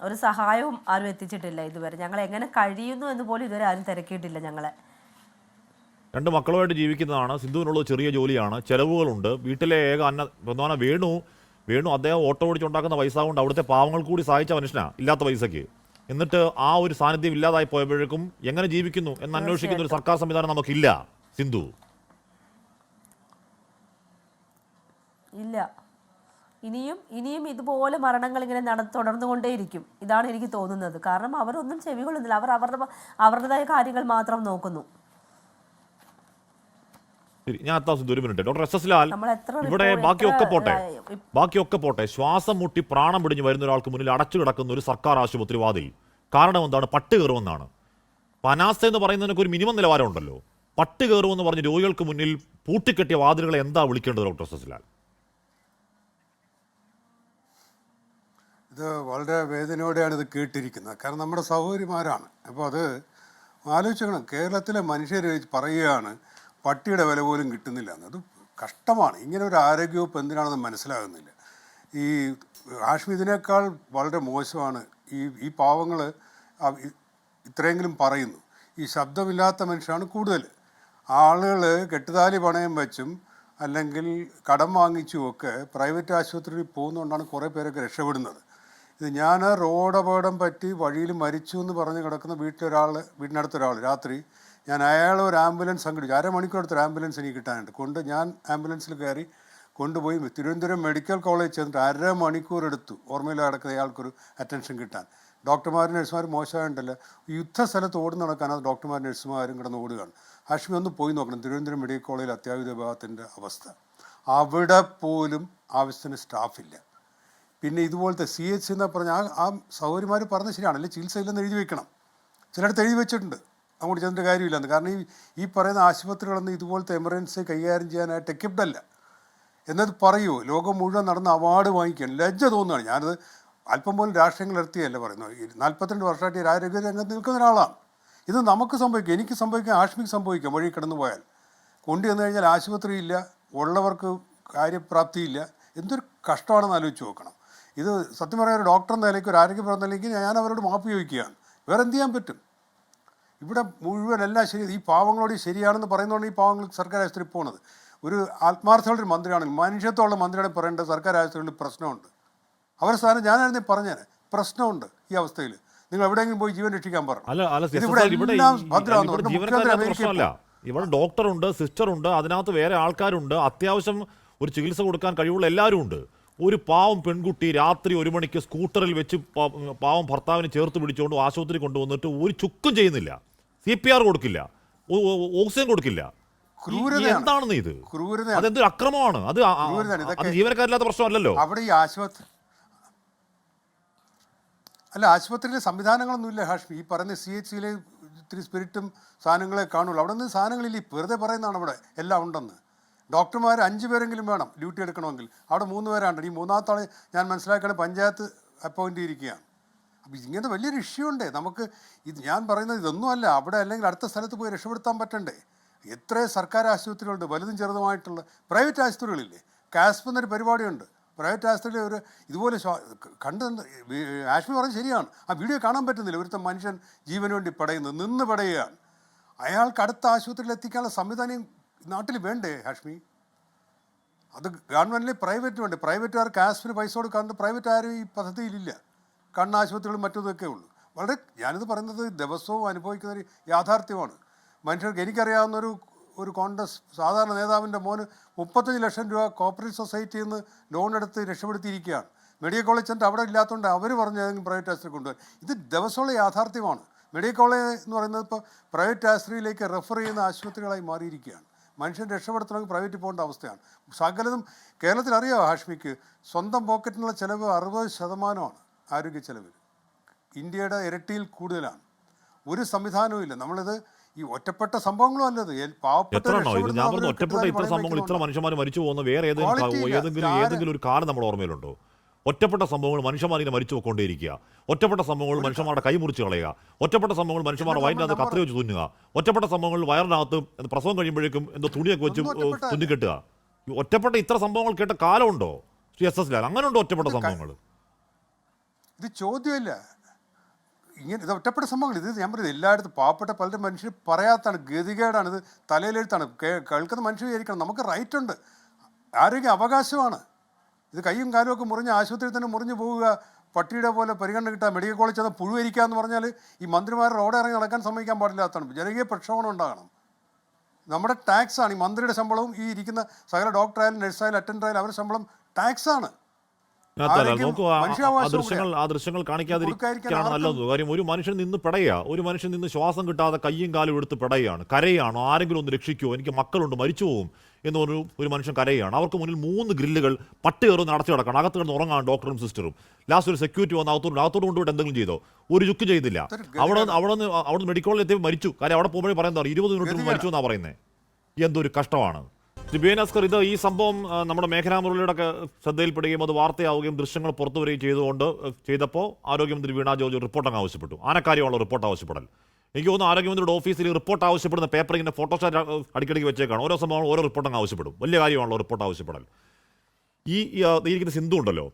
ഒരു സഹായവും ആരും എത്തിച്ചിട്ടില്ല ഇതുവരെ. ഞങ്ങൾ എങ്ങനെ കഴിയുന്നു എന്ന് പോലും ഇതുവരെ ആരും തിരക്കിയിട്ടില്ല ഞങ്ങളെ. 2 മക്കളുമായിട്ട് ജീവിക്കുന്നതാണ്. സിന്ധുവിനുള്ളത് ചെറിയ ജോലിയാണ്, ചെലവുകളുണ്ട്. വീട്ടിലെ ഏക പ്രധാന വേണു അദ്ദേഹം ഓട്ടോ ഓടിച്ചുണ്ടാക്കുന്ന പൈസ കൊണ്ട് അവിടുത്തെ പാവങ്ങൾ കൂടി സഹായിച്ച മനുഷ്യനാണ്, ഇല്ലാത്ത പൈസയ്ക്ക്. എന്നിട്ട് ആ ഒരു സാന്നിധ്യം ഇല്ലാതായി പോയപ്പോഴേക്കും എങ്ങനെ ജീവിക്കുന്നു എന്ന് അന്വേഷിക്കുന്ന ഒരു സർക്കാർ സംവിധാനം നമുക്കില്ല. സിന്ധു ഇല്ല. ഇനിയും ഇതുപോലെ മരണങ്ങൾ ഇങ്ങനെ തുടർന്നുകൊണ്ടേയിരിക്കും. ഇതാണ് എനിക്ക് തോന്നുന്നത്. കാരണം അവരൊന്നും ചെവികൊള്ളുന്നില്ല. അവർ അവരുടേതായ കാര്യങ്ങൾ മാത്രം നോക്കുന്നു. ഞാൻ എത്താം സിന്ധു, ഒരു മിനിറ്റ്. ഡോക്ടർ SS ലാൽ, ഇവിടെ ബാക്കിയൊക്കെ പോട്ടെ. ശ്വാസം മുട്ടി പ്രാണം പിടിഞ്ഞ് വരുന്ന ഒരാൾക്ക് മുന്നിൽ അടച്ചു കിടക്കുന്ന ഒരു സർക്കാർ ആശുപത്രി വാതിൽ. കാരണം എന്താണ്? പട്ട് കയറുമെന്നാണ്. അനാസ്ഥ എന്ന് പറയുന്നതിനൊക്കെ ഒരു മിനിമം നിലവാരം ഉണ്ടല്ലോ. പട്ട് കയറുമെന്ന് പറഞ്ഞ് രോഗികൾക്ക് മുന്നിൽ പൂട്ടിക്കെട്ടിയ വാതിലുകളെ എന്താ വിളിക്കേണ്ടത് ഡോക്ടർ SS ലാൽ? ഇത് വളരെ വേദനയോടെയാണ് ഇത് കേട്ടിരിക്കുന്നത്. കാരണം നമ്മുടെ സഹോദരിമാരാണ്. അപ്പോൾ അത് ആലോചിക്കണം. കേരളത്തിലെ മനുഷ്യർ പറയുകയാണ് പട്ടിയുടെ വില പോലും കിട്ടുന്നില്ല എന്ന്. അത് കഷ്ടമാണ്. ഇങ്ങനെ ഒരു ആരോഗ്യവകുപ്പ് എന്തിനാണെന്ന് മനസ്സിലാകുന്നില്ല. ഈ ഹാഷ്മി ഇതിനേക്കാൾ വളരെ മോശമാണ്. ഈ പാവങ്ങൾ ഇത്രയെങ്കിലും പറയുന്നു. ഈ ശബ്ദമില്ലാത്ത മനുഷ്യരാണ് കൂടുതൽ. ആളുകൾ കെട്ടുതാലി പണയം വെച്ചും അല്ലെങ്കിൽ കടം വാങ്ങിച്ചുമൊക്കെ പ്രൈവറ്റ് ആശുപത്രിയിൽ പോകുന്നതുകൊണ്ടാണ് കുറേ പേരൊക്കെ രക്ഷപ്പെടുന്നത്. ഇത് ഞാൻ റോഡപകടം പറ്റി വഴിയിൽ മരിച്ചു എന്ന് പറഞ്ഞ് കിടക്കുന്ന വീടിനടുത്തൊരാൾ രാത്രി ഞാൻ അയാളെ ഒരു ആംബുലൻസ് സംഘടിച്ചു. അരമണിക്കൂർ ആംബുലൻസ് എനിക്ക് കിട്ടാനുണ്ട്. ഞാൻ ആംബുലൻസിൽ കയറി കൊണ്ടുപോയി തിരുവനന്തപുരം മെഡിക്കൽ കോളേജ് ചെന്നിട്ട് അരമണിക്കൂർ എടുത്തു ഓർമ്മയിൽ കിടക്കുന്ന അയാൾക്കൊരു അറ്റൻഷൻ കിട്ടാൻ. ഡോക്ടർമാരും നഴ്സുമാരും മോശമായിട്ടല്ല, യുദ്ധസ്ഥലത്ത് ഓടുന്ന നടക്കാൻ അത് ഡോക്ടർമാരും നഴ്സുമാരും കിടന്ന് ഓടുകയാണ്. ഹാഷ്മി ഒന്ന് പോയി നോക്കണം തിരുവനന്തപുരം മെഡിക്കൽ കോളേജിൽ അത്യാഹിത വിഭാഗത്തിൻ്റെ അവസ്ഥ. അവിടെ പോലും ആവശ്യത്തിന് സ്റ്റാഫില്ല. പിന്നെ ഇതുപോലത്തെ CH എന്ന് പറഞ്ഞാൽ ആ സൗകര്യമാർ പറഞ്ഞത് ശരിയാണ്. അല്ലെങ്കിൽ ചികിത്സയില്ലെന്ന് എഴുതി വെക്കണം. ചിലയിടത്ത് എഴുതി വെച്ചിട്ടുണ്ട്. അങ്ങോട്ട് ചെന്നിട്ട് കാര്യമില്ലെന്ന്. കാരണം ഈ പറയുന്ന ആശുപത്രികളൊന്നും ഇതുപോലത്തെ എമർജൻസി കൈകാര്യം ചെയ്യാനായിട്ട് എക്യുപ്ഡ് അല്ല എന്നത് പറയുമോ? ലോകം മുഴുവൻ നടന്ന് അവാർഡ് വാങ്ങിക്കാൻ ലജ്ജ തോന്നുകയാണ്. ഞാനത് അല്പം പോലും രാഷ്ട്രീയങ്ങൾ നിർത്തിയല്ല പറയുന്നത്. 42 വർഷമായിട്ട് ആരോഗ്യ രംഗത്ത് നിൽക്കുന്ന ഒരാളാണ്. ഇത് നമുക്ക് സംഭവിക്കാം, എനിക്ക് സംഭവിക്കാം, ആഷ്മിക്ക് സംഭവിക്കാം. വഴി കിടന്നു പോയാൽ കൊണ്ടുവന്നു കഴിഞ്ഞാൽ ആശുപത്രിയില്ല, ഉള്ളവർക്ക് കാര്യപ്രാപ്തിയില്ല. എന്തൊരു കഷ്ടമാണെന്ന് ആലോചിച്ച് നോക്കണം. ഇത് സത്യം പറയാൻ ഒരു ഡോക്ടർ എന്ന നിലയ്ക്ക്, ഒരു ആരോഗ്യ പ്രവർത്തന നിലയ്ക്ക് ഞാൻ അവരോട് മാപ്പ് ചോദിക്കുകയാണ്. വേറെ എന്ത് ചെയ്യാൻ പറ്റും? ഇവിടെ മുഴുവൻ എല്ലാം ശരി. ഈ പാവങ്ങളോട് ശരിയാണെന്ന് പറയുന്നതുകൊണ്ട് ഈ പാവങ്ങൾ സർക്കാർ ആശുപത്രിയിൽ പോകുന്നത്. ഒരു ആത്മാർത്ഥമുള്ള ഒരു മന്ത്രിയാണെങ്കിൽ, മനുഷ്യത്വമുള്ള മന്ത്രിയാണെങ്കിൽ പറയേണ്ടത് സർക്കാർ ആശുപത്രികളിൽ പ്രശ്നമുണ്ട്. അവരുടെ സ്ഥാനം ഞാനായിരുന്നു പറഞ്ഞേനെ. പ്രശ്നമുണ്ട് ഈ അവസ്ഥയിൽ. നിങ്ങൾ എവിടെയെങ്കിലും പോയി ജീവൻ രക്ഷിക്കാൻ പറഞ്ഞു. ഇവിടെ ഡോക്ടറുണ്ട്, സിസ്റ്ററുണ്ട്, അതിനകത്ത് വേറെ ആൾക്കാരുണ്ട്, അത്യാവശ്യം ഒരു ചികിത്സ കൊടുക്കാൻ കഴിവുള്ള എല്ലാവരും ഉണ്ട്. ഒരു പാവം പെൺകുട്ടി രാത്രി 1 മണിക്ക് സ്കൂട്ടറിൽ വെച്ച് പാവം ഭർത്താവിനെ ചേർത്ത് പിടിച്ചുകൊണ്ട് ആശുപത്രി കൊണ്ടുവന്നിട്ട് ഒരു ചുക്കും ചെയ്യുന്നില്ല. CPR കൊടുക്കില്ല, ഓക്സിജൻ കൊടുക്കില്ല. എന്താണെന്ന് ഇത്? അതെന്തൊരു അക്രമമാണ്. അത് ജീവനക്കാരില്ലാത്ത പ്രശ്നമല്ലല്ലോ. അവിടെ ഈ ആശുപത്രിയിലെ സംവിധാനങ്ങളൊന്നുമില്ല ഹാഷ്മി. ഈ പറയുന്ന CHCയിലെ ഇത്തിരി സ്പിരിറ്റും സാധനങ്ങളെ കാണുള്ളൂ. അവിടെ നിന്ന് സാധനങ്ങളില്ല. വെറുതെ പറയുന്നതാണ് അവിടെ എല്ലാം ഉണ്ടെന്ന്. ഡോക്ടർമാർ 5 പേരെങ്കിലും വേണം ഡ്യൂട്ടി എടുക്കണമെങ്കിൽ. അവിടെ 3 പേരാണ്ട്. ഈ 3ാമത്തെ ആൾ ഞാൻ മനസ്സിലാക്കുകയാണ് പഞ്ചായത്ത് അപ്പോയിൻ്റ് ചെയ്തിരിക്കുകയാണ്. അപ്പോൾ ഇങ്ങനത്തെ വലിയൊരു ഇഷ്യൂ ഉണ്ട് നമുക്ക്. ഞാൻ പറയുന്നത് ഇതൊന്നുമല്ല. അവിടെ അല്ലെങ്കിൽ അടുത്ത സ്ഥലത്ത് പോയി രക്ഷപ്പെടുത്താൻ പറ്റണ്ടേ? എത്ര സർക്കാർ ആശുപത്രികളുണ്ട്, വലുതും ചെറുതുമായിട്ടുള്ള. പ്രൈവറ്റ് ആശുപത്രികളില്ലേ? കാസ്പ് എന്നൊരു പരിപാടിയുണ്ട്. പ്രൈവറ്റ് ആശുപത്രിയിൽ ഒരു ഇതുപോലെ ആഷ്മി പറഞ്ഞത് ശരിയാണ്. ആ വീഡിയോ കാണാൻ പറ്റുന്നില്ല. ഒരുത്ത മനുഷ്യൻ ജീവന് വേണ്ടി പടയുന്നത്, നിന്ന് പടയുകയാണ്. അയാൾക്ക് അടുത്ത ആശുപത്രിയിൽ എത്തിക്കാനുള്ള സംവിധാനം നാട്ടിൽ വേണ്ടേ ഹാഷ്മി? അത് ഗവൺമെൻറ്റിൽ പ്രൈവറ്റ് വേണ്ടേ? പ്രൈവറ്റുകാർക്ക് ആസ്പിന് പൈസ കൊടുക്കാണ്ട് പ്രൈവറ്റ് ആരും ഈ പദ്ധതിയിലില്ല. കണ്ണാശുപത്രികളും മറ്റതൊക്കെ ഉള്ളൂ. വളരെ ഞാനിത് പറയുന്നത് ദിവസവും അനുഭവിക്കുന്ന ഒരു യാഥാർത്ഥ്യമാണ്. മനുഷ്യർക്ക് എനിക്കറിയാവുന്ന ഒരു കോൺഗ്രസ് സാധാരണ നേതാവിൻ്റെ മോന് 35 ലക്ഷം രൂപ കോപ്പറേറ്റീവ് സൊസൈറ്റിയിൽ നിന്ന് ലോൺ എടുത്ത് രക്ഷപ്പെടുത്തിയിരിക്കുകയാണ്. മെഡിക്കൽ കോളേജ് സെൻ്റർ അവിടെ ഇല്ലാത്തതുകൊണ്ട് അവർ പറഞ്ഞ് ഏതെങ്കിലും പ്രൈവറ്റ് ആശുപത്രി കൊണ്ടുപോയി. ഇത് ദിവസമുള്ള യാഥാർത്ഥ്യമാണ്. മെഡിക്കൽ കോളേജ് എന്ന് പറയുന്നത് ഇപ്പോൾ പ്രൈവറ്റ് ആശുപത്രിയിലേക്ക് റെഫർ ചെയ്യുന്ന ആശുപത്രികളായി മാറിയിരിക്കുകയാണ്. മനുഷ്യൻ രക്ഷപ്പെടുത്തണമെങ്കിൽ പ്രൈവറ്റിൽ പോകേണ്ട അവസ്ഥയാണ്. സകലതും കേരളത്തിൽ അറിയാമോ ഹാഷ്മിക്ക്? സ്വന്തം പോക്കറ്റിനുള്ള ചിലവ് 60% ആരോഗ്യ ചിലവ്. ഇന്ത്യയുടെ ഇരട്ടിയിൽ കൂടുതലാണ്. ഒരു സംവിധാനവും ഇല്ല. നമ്മളിത് ഈ ഒറ്റപ്പെട്ട സംഭവങ്ങളും അല്ലത്. പാവപ്പെട്ട ഞാൻ പറഞ്ഞു ഒറ്റപ്പെട്ട ഇത്ര സംഭവങ്ങൾ, ഇത്ര മനുഷ്യന്മാർ മരിച്ചു പോകുന്ന വേറെ ഏതെങ്കിലും ഒരു കാലം നമ്മുടെ ഓർമ്മയിലുണ്ടോ? ഒറ്റപ്പെട്ട സംഭവങ്ങൾ മനുഷ്യന്മാർ ഇങ്ങനെ മരിച്ചു പോയിക്കൊണ്ടേയിരിക്കുക. ഒറ്റപ്പെട്ട സംഭവങ്ങൾ മനുഷ്യന്മാരുടെ കൈ മുറിച്ച് കളയുക. ഒറ്റപ്പെട്ട സംഭവങ്ങൾ മനുഷ്യന്മാരുടെ വയറ്റിനകത്ത് കത്രി വെച്ച് തുന്നുക. ഒറ്റപ്പെട്ട സംഭവങ്ങൾ വയറിനകത്ത് പ്രസവം കഴിയുമ്പോഴേക്കും എന്തോ തുണിയൊക്കെ വെച്ച് തുന്നിക്കെട്ടുക. ഒറ്റപ്പെട്ട ഇത്ര സംഭവങ്ങൾ കേട്ട കാലമുണ്ടോ ശ്രീ SS ലാൽ? അങ്ങനെ ഉണ്ടോ ഒറ്റപ്പെട്ട സംഭവങ്ങൾ? ഇത് ചോദ്യമില്ല. ഇങ്ങനെ ഇത് ഒറ്റപ്പെട്ട സംഭവങ്ങൾ. ഇത് ഞാൻ പറയുന്നത് എല്ലായിടത്തും പാവപ്പെട്ട പലരും മനുഷ്യർ പറയാത്താണ്, ഗതികേടാണ്, ഇത് തലയിലെഴുത്താണ്. കേൾക്കുന്ന മനുഷ്യർ വിചാരിക്കണം നമുക്ക് റൈറ്റ് ഉണ്ട്, ആരോഗ്യ അവകാശമാണ്. ഇത് കൈയും കാലും ഒക്കെ മുറിഞ്ഞ് ആശുപത്രിയിൽ തന്നെ മുറിഞ്ഞു പോവുക, പട്ടിയുടെ പോലെ പരിഗണന കിട്ടുക, മെഡിക്കൽ കോളേജ് ചെന്ന് പുഴുവരിക്കുക എന്ന് പറഞ്ഞാൽ ഈ മന്ത്രിമാർ റോഡ് ഇറങ്ങി നടക്കാൻ സമ്മതിക്കാൻ പാടില്ലാത്തതാണ്. ജനകീയ പ്രക്ഷോഭണം ഉണ്ടാകണം. നമ്മുടെ ടാക്സാണ് ഈ മന്ത്രിയുടെ ശമ്പളവും ഈ ഇരിക്കുന്ന സകല ഡോക്ടറായാലും നഴ്സായാലും അറ്റൻഡറായാലും അവരുടെ ശമ്പളം ടാക്സാണ്. നോക്കൂ, ആ ദൃശ്യങ്ങൾ കാണിക്കാതിരിക്കുകയാണ് നല്ലത്. കാര്യം ഒരു മനുഷ്യൻ നിന്ന് പിടയുക, ഒരു മനുഷ്യൻ നിന്ന് ശ്വാസം കിട്ടാതെ കയ്യും കാലും എടുത്ത് പിടയുകയാണ്, കരയാണോ, ആരെങ്കിലും ഒന്ന് രക്ഷിക്കുമോ, എനിക്ക് മക്കളുണ്ട് മരിച്ചു പോകും എന്ന് ഒരു മനുഷ്യൻ കരയുകയാണ്. അവർക്ക് മുന്നിൽ 3 ഗ്രില്ലുകൾ പട്ടി കയറുന്ന അടച്ചു കിടക്കണം. അകത്ത് കിടന്ന് ഉറങ്ങാൻ ഡോക്ടറും സിസ്റ്ററും. ലാസ്റ്റ് ഒരു സെക്യൂരിറ്റി വന്ന് അകത്തോട് കൊണ്ടുപോയിട്ട് എന്തെങ്കിലും ചെയ്തോ? ഒരു ചുക്ക് ചെയ്തില്ല. അവിടെ മെഡിക്കൽ കോളേജിൽ എത്തി മരിച്ചു. കാര്യം അവിടെ പോകുമ്പോഴേ പറയുന്നത് 20 മിനിറ്റ് മരിച്ചു എന്നാണ് പറയുന്നത്. എന്തൊരു കഷ്ടമാണ്. ബിബിൻ അസ്കർ, ഇത് ഈ സംഭവം നമ്മുടെ മേഘനാ മുരളിയുടെ ഒക്കെ ശ്രദ്ധയിൽപ്പെടുകയും അത് വാർത്തയാവുകയും ദൃശ്യങ്ങൾ പുറത്തു വരികയും ചെയ്തപ്പോൾ ആരോഗ്യമന്ത്രി വീണ ജോർജ് റിപ്പോർട്ടങ്ങ് ആവശ്യപ്പെട്ടു. ആനക്കാര്യമുള്ള റിപ്പോർട്ട് ആവശ്യപ്പെടൽ. എനിക്ക് തോന്നുന്നു ആരോഗ്യമന്ത്രിയുടെ ഓഫീസിൽ റിപ്പോർട്ട് ആവശ്യപ്പെടുന്ന പേപ്പർ ഇങ്ങനെ ഫോട്ടോഷാറ്റ് അടിക്കടിക്ക് വെച്ചേക്കാണ്. ഓരോ സംഭവം ഓരോ റിപ്പോർട്ടങ്ങ് ആവശ്യപ്പെടും. വലിയ കാര്യമാണല്ലോ റിപ്പോർട്ട് ആവശ്യപ്പെടൽ. ഈ ഇരിക്കുന്ന സിന്ധു ഉണ്ടല്ലോ,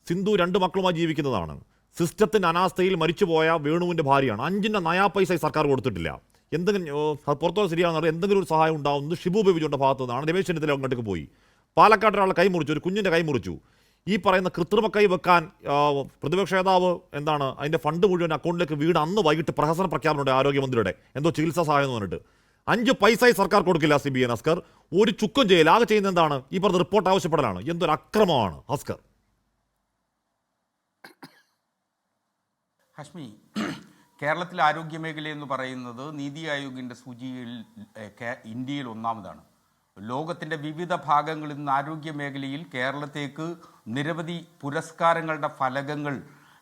സിന്ധു 2 മക്കളുമായി ജീവിക്കുന്നതാണ്. സിസ്റ്റത്തിൻ്റെ അനാസ്ഥയിൽ മരിച്ചുപോയ വേണുവിൻ്റെ ഭാര്യയാണ്. 5 നയാ പൈസ സർക്കാർ കൊടുത്തിട്ടില്ല. എന്തെങ്കിലും പുറത്തോട്ട് ശരിയാണെന്ന് എന്തെങ്കിലും ഒരു സഹായം ഉണ്ടാവുന്നത് ഷിബു ബേബിജോന്റെ ഭാഗത്തു നിന്നാണ്. രമേശ് ചെന്നിത്തല അങ്ങോട്ടേക്ക് പോയി. പാലക്കാട് ഒരാളെ കൈ മുറിച്ചു, ഒരു കുഞ്ഞിൻ്റെ കൈ മുറിച്ചു. ഈ പറയുന്ന കൃത്രിമ കൈ വെക്കാൻ പ്രതിപക്ഷ നേതാവ് അതിൻ്റെ ഫണ്ട് മുഴുവൻ അക്കൗണ്ടിലേക്ക് വീട് അന്ന് വൈകിട്ട് പ്രഹസന പ്രഖ്യാപനമുണ്ട് ആരോഗ്യമന്ത്രിയുടെ, എന്തോ ചികിത്സാ സഹായം എന്ന് പറഞ്ഞിട്ട്. 5 പൈസ സർക്കാർ കൊടുക്കില്ല. ബിബിൻ അസ്കർ ഒരു ചുക്കും ചെയ്യില്ല. ആകെ ചെയ്യുന്നത് എന്താണ്? ഈ പറഞ്ഞ റിപ്പോർട്ട് ആവശ്യപ്പെടലാണ്. എന്തൊരു അക്രമമാണ് അസ്കർ. ഹാഷ്മി, കേരളത്തിലെ ആരോഗ്യ മേഖല എന്ന് പറയുന്നത് നീതി ആയോഗിൻ്റെ സൂചികയിൽ ഇന്ത്യയിൽ 1ാമതാണ്. ലോകത്തിൻ്റെ വിവിധ ഭാഗങ്ങളിൽ നിന്ന് ആരോഗ്യ മേഖലയിൽ കേരളത്തേക്ക് നിരവധി പുരസ്കാരങ്ങളുടെ ഫലകങ്ങൾ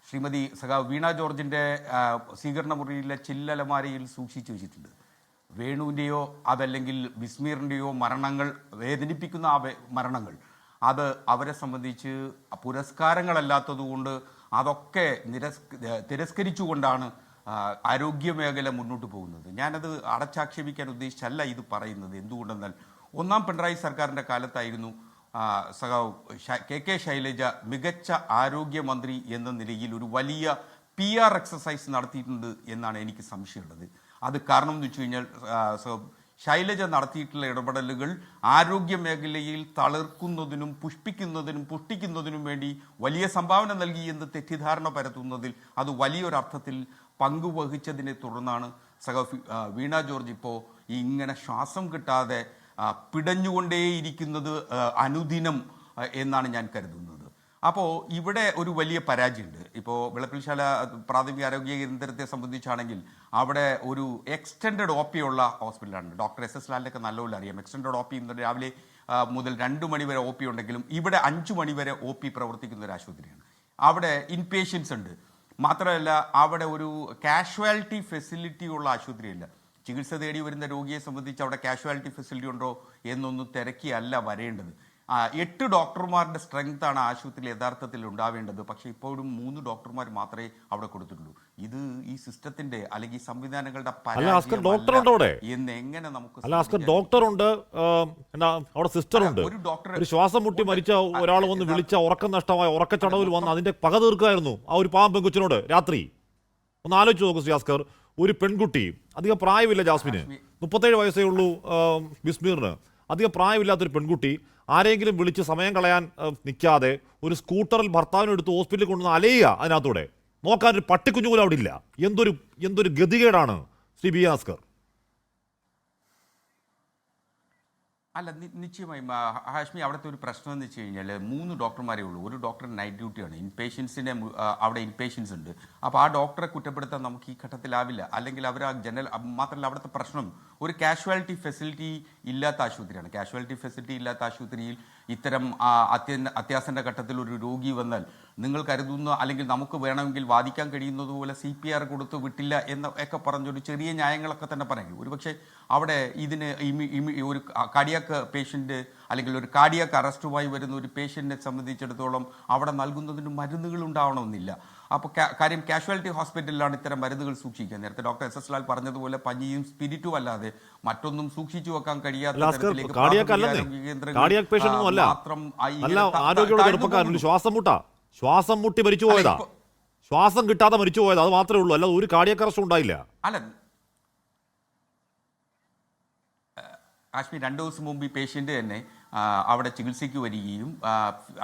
ശ്രീമതി സഖാവ് വീണ ജോർജിൻ്റെ സ്വീകരണ മുറിയിലെ ചില്ലലമാരയിൽ സൂക്ഷിച്ചു വെച്ചിട്ടുണ്ട്. വേണുവിൻ്റെയോ അതല്ലെങ്കിൽ ബിസ്മീറിൻ്റെയോ മരണങ്ങൾ, വേദനിപ്പിക്കുന്ന ആ മരണങ്ങൾ, അത് അവരെ സംബന്ധിച്ച് പുരസ്കാരങ്ങളല്ലാത്തതുകൊണ്ട് അതൊക്കെ തിരസ്കരിച്ചുകൊണ്ടാണ് ആരോഗ്യ മേഖല മുന്നോട്ട് പോകുന്നത്. ഞാനത് അടച്ചാക്ഷേപിക്കാൻ ഉദ്ദേശിച്ചല്ല ഇത് പറയുന്നത്. എന്തുകൊണ്ടെന്നാൽ 1ാം പിണറായി സർക്കാരിൻ്റെ കാലത്തായിരുന്നു സഖാവ് KK ശൈലജ മികച്ച ആരോഗ്യമന്ത്രി എന്ന നിലയിൽ ഒരു വലിയ PR എക്സസൈസ് നടത്തിയിട്ടുണ്ട് എന്നാണ് എനിക്ക് സംശയമുള്ളത്. അത് കാരണം എന്ന് വെച്ച് കഴിഞ്ഞാൽ ശൈലജ നടത്തിയിട്ടുള്ള ഇടപെടലുകൾ ആരോഗ്യ മേഖലയിൽ തളിർക്കുന്നതിനും പുഷ്ടിക്കുന്നതിനും വേണ്ടി വലിയ സംഭാവന നൽകി എന്ന് തെറ്റിദ്ധാരണ പരത്തുന്നതിൽ അത് വലിയൊരർത്ഥത്തിൽ പങ്കുവഹിച്ചതിനെ തുടർന്നാണ് സഖാവ് വീണ ജോർജ് ഇപ്പോൾ ഇങ്ങനെ ശ്വാസം കിട്ടാതെ പിടഞ്ഞുകൊണ്ടേയിരിക്കുന്നത് അനുദിനം എന്നാണ് ഞാൻ കരുതുന്നത്. അപ്പോൾ ഇവിടെ ഒരു വലിയ പരാജയമുണ്ട്. ഇപ്പോൾ വിളപ്പിൽശാല പ്രാഥമിക ആരോഗ്യ കേന്ദ്രത്തെ സംബന്ധിച്ചാണെങ്കിൽ അവിടെ ഒരു എക്സ്റ്റൻഡ് OP ഉള്ള ഹോസ്പിറ്റലാണ്. ഡോക്ടർ SS ലാലിനൊക്കെ നല്ലപോലെ അറിയാം. എക്സ്റ്റൻഡ് OP ഇന്ന് രാവിലെ മുതൽ 2 മണി വരെ OP ഉണ്ടെങ്കിലും ഇവിടെ 5 മണി വരെ OP പ്രവർത്തിക്കുന്ന ഒരു ആശുപത്രിയാണ്. അവിടെ ഇൻപേഷ്യൻസ് ഉണ്ട്. മാത്രമല്ല അവിടെ ഒരു കാഷ്വാലിറ്റി ഫെസിലിറ്റി ഉള്ള ആശുപത്രിയല്ല. ചികിത്സ തേടി വരുന്ന രോഗിയെ സംബന്ധിച്ച് അവിടെ കാഷ്വാലിറ്റി ഫെസിലിറ്റി ഉണ്ടോ എന്നൊന്നും തിരക്കിയല്ല വരേണ്ടത്. 8 ഡോക്ടർമാരുടെ സ്ട്രെങ്താണ് ആശുപത്രിയിൽ യഥാർത്ഥത്തിൽ ഉണ്ടാവേണ്ടത്. പക്ഷേ ഇപ്പോഴും 3 ഡോക്ടർമാർ മാത്രമേ അവിടെ കൊടുത്തിട്ടുള്ളൂ. ഇത് ഈ സിസ്റ്റത്തിന്റെ അല്ലെങ്കിൽ സംവിധാനങ്ങളുടെ എന്ന് എങ്ങനെ നമുക്ക് ഡോക്ടറുണ്ട്, അവിടെ സിസ്റ്ററുണ്ട്. ഒരു ശ്വാസം മുട്ടി മരിച്ച ഒരാൾ വന്ന് വിളിച്ച ഉറക്കം നഷ്ടമായ ഉറക്കച്ചടവിൽ വന്ന് അതിന്റെ പക തീർക്കായിരുന്നു ആ ഒരു പാവം പെൺകൊച്ചിനോട് രാത്രി. ഒന്ന് ആലോചിച്ച് നോക്കൂ ശ്രീ. ഒരു പെൺകുട്ടി, അധികം പ്രായമില്ല ജാസ്മിന്, 37 വയസ്സേ ഉള്ളൂ ബിസ്മീറിന്. അധികം പ്രായമില്ലാത്തൊരു പെൺകുട്ടി ആരെങ്കിലും വിളിച്ച് സമയം കളയാൻ നിൽക്കാതെ ഒരു സ്കൂട്ടറിൽ ഭർത്താവിനെടുത്ത് ഹോസ്പിറ്റലിൽ കൊണ്ടുവന്ന് അലയുക അതിനകത്തൂടെ. നോക്കാനൊരു പട്ടിക്കുഞ്ഞു പോലും അവിടെ ഇല്ല. എന്തൊരു ഗതികേടാണ് ശ്രീ ബി ആസ്കർ. അല്ല, നിശ്ചയമായും ഹാഷ്മി, അവിടുത്തെ ഒരു പ്രശ്നം എന്ന് വെച്ച് കഴിഞ്ഞാൽ 3 ഡോക്ടർമാരേ ഉള്ളൂ. ഒരു ഡോക്ടർ നൈറ്റ് ഡ്യൂട്ടിയാണ്. ഇൻപേഷ്യൻസിനെ അവിടെ ഇൻപേഷ്യൻസ് ഉണ്ട്. അപ്പോൾ ആ ഡോക്ടറെ കുറ്റപ്പെടുത്താൻ നമുക്ക് ഈ ഘട്ടത്തിലാവില്ല. അല്ലെങ്കിൽ അവർ ആ മാത്രമല്ല, അവിടുത്തെ പ്രശ്നം ഒരു കാഷ്വാലിറ്റി ഫെസിലിറ്റി ഇല്ലാത്ത ആശുപത്രിയാണ്. കാഷ്വാലിറ്റി ഫെസിലിറ്റി ഇല്ലാത്ത ആശുപത്രിയിൽ ഇത്തരം അത്യാസന്ന ഘട്ടത്തിൽ ഒരു രോഗി വന്നാൽ നിങ്ങൾ കരുതുന്ന അല്ലെങ്കിൽ നമുക്ക് വേണമെങ്കിൽ വാദിക്കാൻ കഴിയുന്നത് പോലെ CPR കൊടുത്ത് വിട്ടില്ല എന്ന് ഒക്കെ പറഞ്ഞൊരു ചെറിയ ന്യായങ്ങളൊക്കെ തന്നെ പറയും. ഒരുപക്ഷെ അവിടെ ഇതിന് ഒരു കാർഡിയാക്ക് പേഷ്യൻ്റ് അല്ലെങ്കിൽ ഒരു കാർഡിയാക്ക് അറസ്റ്റുമായി വരുന്ന ഒരു പേഷ്യൻറ്റിനെ സംബന്ധിച്ചിടത്തോളം അവിടെ നൽകുന്നതിന് മരുന്നുകൾ ഉണ്ടാവണമെന്നില്ല. അപ്പോൾ കാര്യം കാഷ്വാലിറ്റി ഹോസ്പിറ്റലിലാണ് ഇത്തരം മരുന്നുകൾ സൂക്ഷിക്കുക. നേരത്തെ ഡോക്ടർ SS ലാൽ പറഞ്ഞതുപോലെ പഞ്ഞിയും സ്പിരിറ്റും അല്ലാതെ മറ്റൊന്നും സൂക്ഷിച്ചു വെക്കാൻ കഴിയാത്ത ശ്വാസം മുട്ടി മരിച്ചു പോയതാ, ശ്വാസം കിട്ടാതെ മരിച്ചു പോയതാ, അത് മാത്രമേ ഉള്ളൂ. അല്ലാതെ ഒരു കാർഡിയാക് അറസ്റ്റ് ഉണ്ടായില്ല. അല്ല കാശ്മീർ 2 ദിവസം മുമ്പ് ഈ പേഷ്യൻ്റ് തന്നെ അവിടെ ചികിത്സയ്ക്ക് വരികയും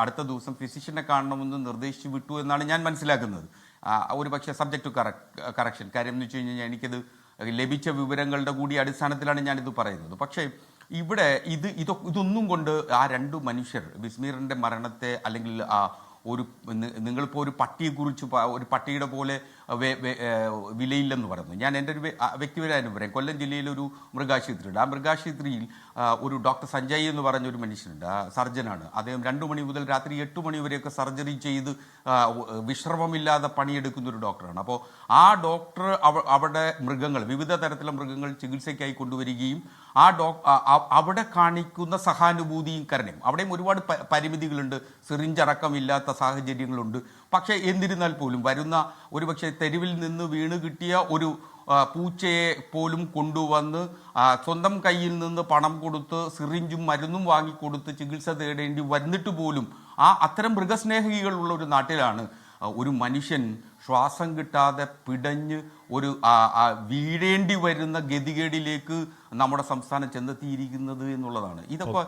അടുത്ത ദിവസം ഫിസിഷ്യനെ കാണണമെന്ന് നിർദ്ദേശിച്ചു വിട്ടു എന്നാണ് ഞാൻ മനസ്സിലാക്കുന്നത്. ഒരു പക്ഷേ സബ്ജക്ട് ടു കറക്ഷൻ. കാര്യം എന്ന് വെച്ച് കഴിഞ്ഞാൽ എനിക്കത് ലഭിച്ച വിവരങ്ങളുടെ കൂടി അടിസ്ഥാനത്തിലാണ് ഞാനിത് പറയുന്നത്. പക്ഷേ ഇവിടെ ഇതൊന്നും കൊണ്ട് ആ 2 മനുഷ്യർ വിസ്മീറിൻ്റെ മരണത്തെ അല്ലെങ്കിൽ നിങ്ങളിപ്പോൾ ഒരു പട്ടിയെക്കുറിച്ച് ഒരു പട്ടിയുടെ പോലെ വിലയില്ലെന്ന് പറയുന്നു. ഞാൻ എൻ്റെ ഒരു വ്യക്തിപരമായിട്ട് പറയാം. കൊല്ലം ജില്ലയിലൊരു മൃഗാശുപത്രിയുണ്ട്. ആ മൃഗാശുപത്രിയിൽ ഒരു ഡോക്ടർ സഞ്ജയ് എന്ന് പറഞ്ഞൊരു മനുഷ്യനുണ്ട്. സർജനാണ് അദ്ദേഹം. 2 മണി മുതൽ രാത്രി 8 മണി വരെയൊക്കെ സർജറി ചെയ്ത് വിശ്രമമില്ലാതെ പണിയെടുക്കുന്ന ഒരു ഡോക്ടറാണ്. അപ്പോൾ ആ ഡോക്ടർ അവിടെ വിവിധ തരത്തിലുള്ള മൃഗങ്ങൾ ചികിത്സയ്ക്കായി കൊണ്ടുവരികയും അവിടെ കാണിക്കുന്ന സഹാനുഭൂതിയും കരുണയും, അവിടെയും ഒരുപാട് പരിമിതികളുണ്ട്, സിറിഞ്ചടക്കമില്ലാത്ത സാഹചര്യങ്ങളുണ്ട്. പക്ഷേ എന്നിരുന്നാൽ പോലും വരുന്ന ഒരുപക്ഷെ തെരുവിൽ നിന്ന് വീണ് കിട്ടിയ ഒരു പൂച്ചയെ പോലും കൊണ്ടുവന്ന് സ്വന്തം കയ്യിൽ നിന്ന് പണം കൊടുത്ത് സിറിഞ്ചും മരുന്നും വാങ്ങിക്കൊടുത്ത് ചികിത്സ തേടേണ്ടി വന്നിട്ട് പോലും അത്തരം മൃഗസ്നേഹികളുള്ള ഒരു നാട്ടിലാണ് ഒരു മനുഷ്യൻ ശ്വാസം കിട്ടാതെ പിടഞ്ഞ് ഒരു വീഴേണ്ടി വരുന്ന ഗതികേടിലേക്ക് നമ്മുടെ സംസ്ഥാനം ചെന്നെത്തിയിരിക്കുന്നത് എന്നുള്ളതാണ്. ഇതൊക്കെ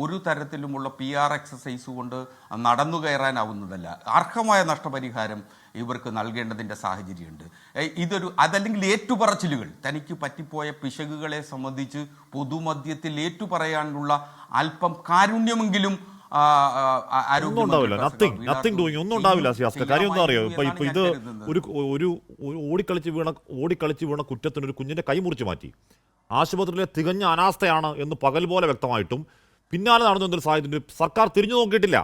ഒരു തരത്തിലുമുള്ള PR എക്സസൈസ് കൊണ്ട് നടന്നു കയറാനാവുന്നതല്ല. അർഹമായ നഷ്ടപരിഹാരം ഇവർക്ക് നൽകേണ്ടതിൻ്റെ സാഹചര്യമുണ്ട്. അതല്ലെങ്കിൽ ഏറ്റുപറച്ചിലുകൾ, തനിക്ക് പറ്റിപ്പോയ പിശകുകളെ സംബന്ധിച്ച് പൊതുമധ്യത്തിൽ ഏറ്റുപറയാനുള്ള അല്പം കാരുണ്യമെങ്കിലും ഒന്നും ഉണ്ടാവില്ല. കാര്യം എന്താ അറിയോ, ഇപ്പൊ ഇത് ഒരു ഓടിക്കളിച്ച് വീണ കുറ്റത്തിന് ഒരു കുഞ്ഞിന്റെ കൈ മുറിച്ച് മാറ്റി. ആശുപത്രിയിലെ തികഞ്ഞ അനാസ്ഥയാണ് എന്ന് പകൽ പോലെ വ്യക്തമായിട്ടും പിന്നാലെ നടന്നൊരു സാഹചര്യം സർക്കാർ തിരിഞ്ഞു നോക്കിയിട്ടില്ല.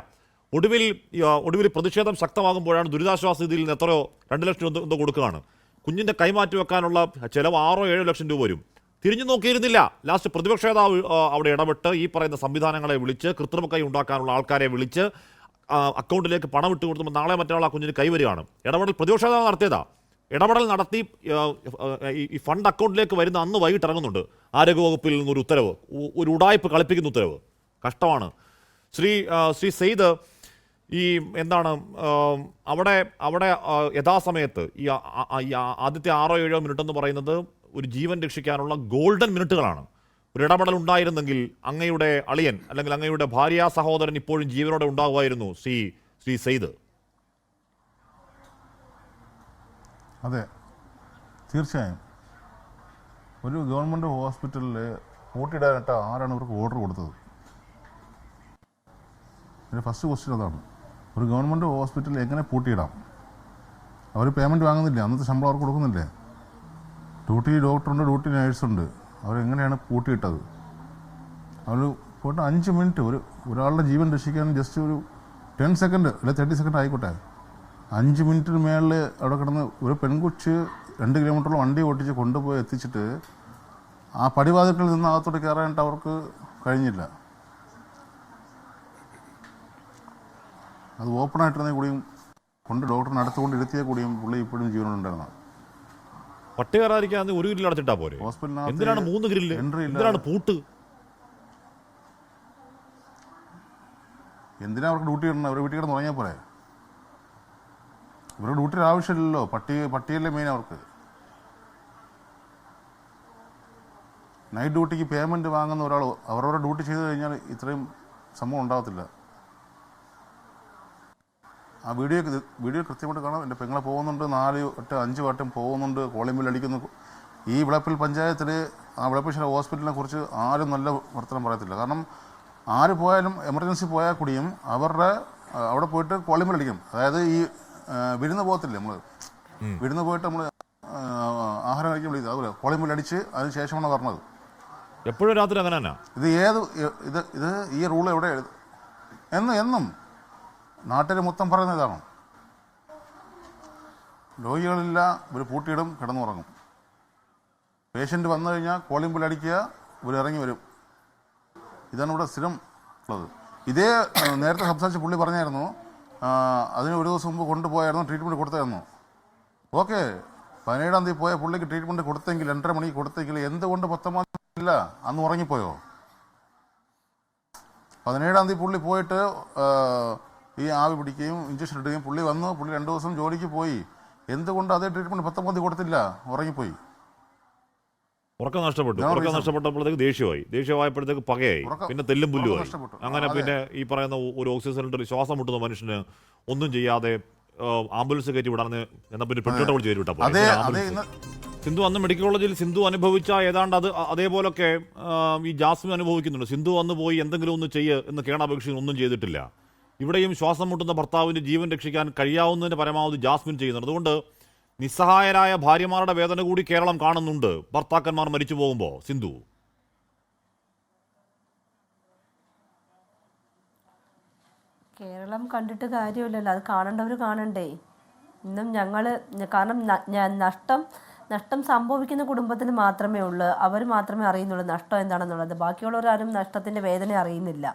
ഒടുവിൽ പ്രതിഷേധം ശക്തമാകുമ്പോഴാണ് ദുരിതാശ്വാസ നിധിയിൽ നിന്ന് എത്രയോ 2 ലക്ഷം രൂപ എന്തോ കൊടുക്കുകയാണ്. കുഞ്ഞിന്റെ കൈമാറ്റി വെക്കാനുള്ള ചെലവ് 6-7 ലക്ഷം രൂപ വരും. തിരിഞ്ഞു നോക്കിയിരുന്നില്ല. ലാസ്റ്റ് പ്രതിപക്ഷ നേതാവ് അവിടെ ഇടപെട്ട് ഈ പറയുന്ന സംവിധാനങ്ങളെ വിളിച്ച്, കൃത്രിമ കൈ ഉണ്ടാക്കാനുള്ള ആൾക്കാരെ വിളിച്ച് അക്കൗണ്ടിലേക്ക് പണം ഇട്ട് കൊടുക്കുമ്പോൾ നാളെ മറ്റന്നാൾ ആ കുഞ്ഞിന് കൈവരികയാണ്. പ്രതിപക്ഷ നേതാവ് നടത്തിയതാ. ഇടപെടൽ നടത്തി ഈ ഫണ്ട് അക്കൗണ്ടിലേക്ക് വരുന്ന അന്ന് വൈകിട്ട് ഇറങ്ങുന്നുണ്ട് ആരോഗ്യവകുപ്പിൽ നിന്നൊരു ഉത്തരവ്, ഒരു ഉടായ്പ് കളിപ്പിക്കുന്ന ഉത്തരവ്. കഷ്ടമാണ്. ശ്രീ സെയ്ദ്, ഈ എന്താണ് അവിടെ യഥാസമയത്ത് ഈ ആദ്യത്തെ 6-7 മിനിറ്റ് എന്ന് പറയുന്നത് ഒരു ജീവൻ രക്ഷിക്കാനുള്ള ഗോൾഡൻ മിനിറ്റുകളാണ്. ഒരു ഇടപെടൽ ഉണ്ടായിരുന്നെങ്കിൽ അങ്ങയുടെ അളിയൻ അല്ലെങ്കിൽ അങ്ങയുടെ ഭാര്യ സഹോദരൻ ഇപ്പോഴും ജീവനോടെ ഉണ്ടാകുമായിരുന്നു. ശ്രീ സെയ്ദ്. അതെ, തീർച്ചയായും. ഒരു ഗവൺമെൻറ് ഹോസ്പിറ്റലിൽ പൂട്ടിയിടാനായിട്ട് ആരാണ് ഇവർക്ക് ഓർഡർ കൊടുത്തത്? എൻ്റെ ഫസ്റ്റ് ക്വസ്റ്റ്യൻ അതാണ്. ഒരു ഗവൺമെൻറ് ഹോസ്പിറ്റലിൽ എങ്ങനെ പൂട്ടിയിടാം? അവർ പേയ്മെൻറ്റ് വാങ്ങുന്നില്ല, അന്നത്തെ ശമ്പളം അവർക്ക് കൊടുക്കുന്നില്ലേ? Duty ഡോക്ടറുണ്ട്, duty നേഴ്സുണ്ട്. അവരെങ്ങനെയാണ് പൂട്ടിയിട്ടത്? അവർ പോയിട്ട് 5 മിനിറ്റ് ഒരാളുടെ ജീവൻ രക്ഷിക്കാൻ ജസ്റ്റ് ഒരു 10 സെക്കൻഡ് അല്ലെങ്കിൽ 30 സെക്കൻഡ് ആയിക്കോട്ടെ, 5 മിനിറ്റിന് മേളിൽ അവിടെ കിടന്ന് ഒരു പെൺകുച്ച് 2 കിലോമീറ്ററോളം വണ്ടി ഓട്ടിച്ച് കൊണ്ടുപോയി എത്തിച്ചിട്ട് ആ പടിവാതിൽക്കൽ നിന്ന് അകത്തോട്ട് കയറാനായിട്ട് അവർക്ക് കഴിഞ്ഞില്ല. അത് ഓപ്പണായിട്ടിരുന്ന കൂടിയും ഡോക്ടറിനെ അടുത്തുകൊണ്ട് ഇരുത്തിയ കൂടിയും പുള്ളി ഇപ്പോഴും ജീവനോടുണ്ടായിരുന്നതാണ്. പട്ടി കയറാതിരിക്കാൻ 1 ഗ്രില്ല് അടച്ചിട്ടാ പോരെ? എന്തിനാണ് 3 ഗ്രില്ല്? എന്തിനാണ് പൂട്ട്? എന്തിനാ അവർക്ക് ഡ്യൂട്ടി ഇടണം? അവർ വീട്ടിൽ കിടന്ന് തുടങ്ങിയാൽ പോരെ? ഇവരുടെ ഡ്യൂട്ടിയുടെ ആവശ്യമില്ലല്ലോ. പട്ടിയല്ലേ മെയിൻ അവർക്ക്. നൈറ്റ് ഡ്യൂട്ടിക്ക് പേയ്മെൻറ്റ് വാങ്ങുന്ന ഒരാൾ അവരവരുടെ ഡ്യൂട്ടി ചെയ്ത് കഴിഞ്ഞാൽ ഇത്രയും സംഭവം ഉണ്ടാകത്തില്ല. ആ വീഡിയോ കൃത്യമായിട്ട് കാണാം. എൻ്റെ പെങ്ങളെ പോകുന്നുണ്ട്, 4 വട്ടം 5 വട്ടം പോകുന്നുണ്ട്, കോളിംഗ് ബെൽ അടിക്കുന്നു. ഈ വിളപ്പിൽ പഞ്ചായത്തിൽ ആ വിളപ്പിശ്ശേരി ഹോസ്പിറ്റലിനെ കുറിച്ച് ആരും നല്ല വർത്തമാനം പറയത്തില്ല. കാരണം ആര് പോയാലും എമർജൻസി പോയാൽ കൂടിയും അവിടെ പോയിട്ട് കോളിംഗ് ബെൽ അടിക്കും. അതായത് ഈ വിരുന്ന് പോകത്തില്ലേ നമ്മൾ, വിരുന്ന് പോയിട്ട് നമ്മൾ ആഹാരം കഴിക്കാൻ വിളിക്കുന്നത് അതുപോലെ കോളിംഗ് ബെൽ അടിച്ച് അതിന് ശേഷമാണ് പറഞ്ഞത്. എപ്പോഴും രാത്രി അങ്ങനെ തന്നെ. ഇത് ഈ റൂൾ എവിടെ എന്നും നാട്ടിൽ മൊത്തം പറയുന്ന ഇതാണ്. രോഗികളില്ല, ഇവർ പൂട്ടിയിടും, കിടന്നുറങ്ങും. പേഷ്യൻ്റ് വന്നു കഴിഞ്ഞാൽ കോളിംഗ് ബെൽ അടിക്കുക, ഇവർ ഇറങ്ങി വരും. ഇതാണ് ഇവിടെ സ്ഥിരം ഉള്ളത്. ഇതേ നേരത്തെ സംസാരിച്ച പുള്ളി പറഞ്ഞായിരുന്നു അതിന് ഒരു ദിവസം മുമ്പ് കൊണ്ടുപോയായിരുന്നു, ട്രീറ്റ്മെൻറ്റ് കൊടുത്തായിരുന്നു. ഓക്കെ, 17-ാം തീയതി പോയ പുള്ളിക്ക് ട്രീറ്റ്മെൻറ്റ് കൊടുത്തെങ്കിൽ 2:30 മണിക്ക് കൊടുത്തെങ്കിൽ എന്തുകൊണ്ട് 19-ാം തീയതി ഇല്ല? അന്ന് ഉറങ്ങിപ്പോയോ? 17-ാം തീയതി പുള്ളി പോയിട്ട് ഈ ആവി പിടിക്കുകയും ഇഞ്ചക്ഷൻ ഇടുകയും പുള്ളി വന്നു, പുള്ളി 2 ദിവസം ജോലിക്ക് പോയി. എന്തുകൊണ്ട് അതേ ട്രീറ്റ്മെൻറ്റ് 19-ാം തീയതി കൊടുത്തില്ല? ഉറങ്ങിപ്പോയി. ഉറക്കം നഷ്ടപ്പെട്ടപ്പോഴത്തേക്ക് ദേഷ്യമായപ്പോഴത്തേക്ക് പകയായി, പിന്നെ തെല്ലും പുല്ലുമായി. അങ്ങനെ പിന്നെ ഈ പറയുന്ന ഒരു ഓക്സിജൻ സിലിണ്ടർ ശ്വാസം മുട്ടുന്ന മനുഷ്യന് ഒന്നും ചെയ്യാതെ ആംബുലൻസ് കയറ്റി വിടാന്ന് എന്നാ പിന്നെ പെട്രോൾ വിളിച്ച് കയറ്റി വിട്ടാ. സിന്ധു അന്ന് മെഡിക്കൽ കോളേജിൽ സിന്ധു അനുഭവിച്ച ഏതാണ്ട് അതേപോലൊക്കെ ഈ ജാസ്മിൻ അനുഭവിക്കുന്നുണ്ട്. സിന്ധു അന്ന് പോയി എന്തെങ്കിലും ഒന്ന് എന്ന് കേണപേക്ഷിച്ച് ഒന്നും ചെയ്തിട്ടില്ല. ഇവിടെയും ശ്വാസം മുട്ടുന്ന ഭർത്താവിന്റെ ജീവൻ രക്ഷിക്കാൻ കഴിയാവുന്നതിന് പരമാവധി ജാസ്മിൻ ചെയ്യുന്നുണ്ട്. അതുകൊണ്ട് നിസ്സഹായരായ ഭാര്യമാരുടെ വേദന കൂടി കേരളം കാണുന്നുണ്ട് ഭർത്താക്കന്മാർ മരിച്ചു പോകുമ്പോൾ. സിന്ധു, കേരളം കണ്ടിട്ട് കാര്യമില്ലല്ലോ, അത് കാണേണ്ടവർ കാണണ്ടേ. ഇന്നും കാരണം നഷ്ടം സംഭവിക്കുന്ന കുടുംബത്തിന് മാത്രമേ ഉള്ളൂ, അവർ മാത്രമേ അറിയുന്നുള്ളൂ നഷ്ടം എന്താണെന്നുള്ളത്. ബാക്കിയുള്ളവരാരും നഷ്ടത്തിന്റെ വേദന അറിയുന്നില്ല.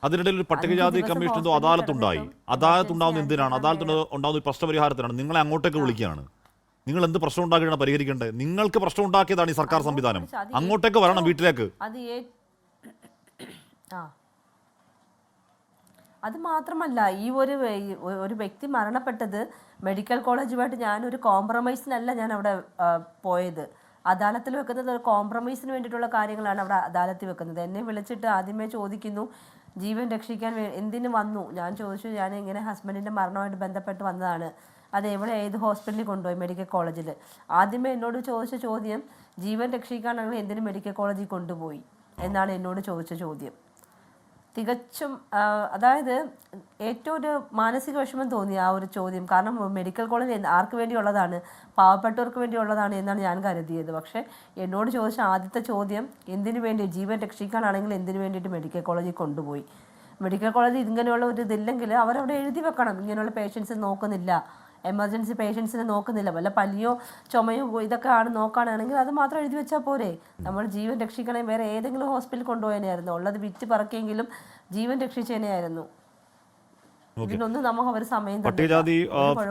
അതിനിടയിൽ ഒരു പട്ടികജാതി കമ്മീഷൻ എന്തോ അദാലത്തുണ്ടായി. അദാലത്തുണ്ടാവുന്ന എന്തിനാണ്? അദാലത്ത് ഉണ്ടാവുന്ന ഒരു പ്രശ്നപരിഹാരത്തിനാണ്. നിങ്ങളെ അങ്ങോട്ടേക്ക് വിളിക്കുകയാണ്. നിങ്ങൾ എന്ത് പ്രശ്നം ഉണ്ടാക്കിയാണ് പരിഹരിക്കേണ്ടത്? നിങ്ങൾക്ക് പ്രശ്നം ഉണ്ടാക്കിയതാണ് ഈ സർക്കാർ സംവിധാനം. അങ്ങോട്ടേക്ക് വരണം, വീട്ടിലേക്ക്. അത് മാത്രമല്ല, ഈ ഒരു വ്യക്തി മരണപ്പെട്ടത് മെഡിക്കൽ കോളേജുമായിട്ട് ഞാനൊരു കോംപ്രമൈസിനല്ല ഞാൻ അവിടെ പോയത്. അദാലത്തിൽ വെക്കുന്നത് ഒരു കോംപ്രമൈസിന് വേണ്ടിയിട്ടുള്ള കാര്യങ്ങളാണ് അവിടെ അദാലത്തിൽ വെക്കുന്നത്. എന്നെ വിളിച്ചിട്ട് ആദ്യമേ ചോദിക്കുന്നു ജീവൻ രക്ഷിക്കാൻ എന്തിനു വന്നു. ഞാൻ ചോദിച്ചു, ഞാൻ ഇങ്ങനെ ഹസ്ബൻഡിൻ്റെ മരണമായിട്ട് ബന്ധപ്പെട്ട് വന്നതാണ്, അത് ഏത് ഹോസ്പിറ്റലിൽ കൊണ്ടുപോയി? മെഡിക്കൽ കോളേജിൽ. ആദ്യമേ എന്നോട് ചോദിച്ച ചോദ്യം ജീവൻ രക്ഷിക്കാനാണെങ്കിൽ എന്തിനു മെഡിക്കൽ കോളേജിൽ കൊണ്ടുപോയി എന്നാണ് എന്നോട് ചോദിച്ച ചോദ്യം. തികച്ചും അതായത് ഏറ്റവും ഒരു മാനസിക വിഷമം തോന്നി ആ ഒരു ചോദ്യം. കാരണം മെഡിക്കൽ കോളേജ് ആർക്ക് വേണ്ടിയുള്ളതാണ്? പാവപ്പെട്ടവർക്ക് വേണ്ടിയുള്ളതാണ് എന്നാണ് ഞാൻ കരുതിയത്. പക്ഷേ എന്നോട് ചോദിച്ച ആദ്യത്തെ ചോദ്യം എന്തിനു വേണ്ടി? ജീവൻ രക്ഷിക്കാനാണെങ്കിൽ എന്തിനു വേണ്ടിയിട്ട് മെഡിക്കൽ കോളേജിൽ കൊണ്ടുപോയി? മെഡിക്കൽ കോളേജിൽ ഇങ്ങനെയുള്ള ഒരു ഇതില്ലെങ്കിൽ അവരവിടെ എഴുതി വെക്കണം, ഇങ്ങനെയുള്ള പേഷ്യൻസ് നോക്കുന്നില്ല, എമർജൻസി പേഷ്യൻസിനെ നോക്കുന്നില്ല, വല്ല പനിയോ ചുമയോ ഇതൊക്കെ ആണ് നോക്കുകയാണെങ്കിൽ അത് മാത്രം എഴുതി വെച്ചാൽ പോരെ? നമ്മൾ ജീവൻ രക്ഷിക്കണേ വേറെ ഏതെങ്കിലും ഹോസ്പിറ്റലിൽ കൊണ്ടുപോയതിനായിരുന്നു, ഉള്ളത് വിറ്റ് പറക്കിയെങ്കിലും ജീവൻ രക്ഷിച്ചതിനായിരുന്നു. ഇതിനൊന്നും നമുക്ക് അവർ സമയം പട്ടികജാതി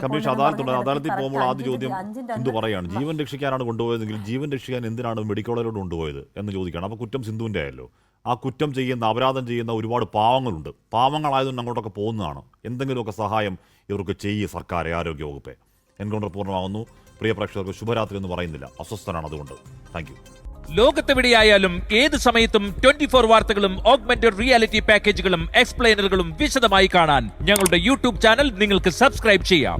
കമ്മീഷൻ അദാലത്തിൽ പോകുമ്പോൾ ആദ്യ ചോദ്യം സിന്ധു പറയാണ്, ജീവൻ രക്ഷിക്കാനാണ് കൊണ്ടുപോയതെങ്കിൽ ജീവൻ രക്ഷിക്കാൻ എന്തിനാണ് മെഡിക്കൽ കോളേജിലോട്ട് കൊണ്ടുപോയത് എന്ന് ചോദിക്കുകയാണ്. അപ്പോൾ കുറ്റം സിന്ധുവിൻ്റെ ആയല്ലോ. ആ കുറ്റം ചെയ്യുന്ന, അപരാധം ചെയ്യുന്ന ഒരുപാട് പാവങ്ങളുണ്ട്. പാവങ്ങളായതുകൊണ്ട് അങ്ങോട്ടൊക്കെ പോകുന്നതാണ്. എന്തെങ്കിലുമൊക്കെ സഹായം ഇവർക്ക് ചെയ്യുക സർക്കാർ, ആരോഗ്യവകുപ്പെ. എൻകൗണ്ടർ പൂർണ്ണമാകുന്നു. പ്രിയ പ്രേക്ഷകർക്ക് ശുഭരാത്രി എന്ന് പറയുന്നില്ല, അസ്വസ്ഥനാണ്. അതുകൊണ്ട് താങ്ക് യു. ലോകത്തെവിടെയായാലും ഏത് സമയത്തും 24 വാർത്തകളും ഓഗ്മെന്റഡ് റിയാലിറ്റി പാക്കേജുകളും എക്സ്പ്ലെയിനറുകളും വിശദമായി കാണാൻ ഞങ്ങളുടെ യൂട്യൂബ് ചാനൽ നിങ്ങൾക്ക് സബ്സ്ക്രൈബ് ചെയ്യാം.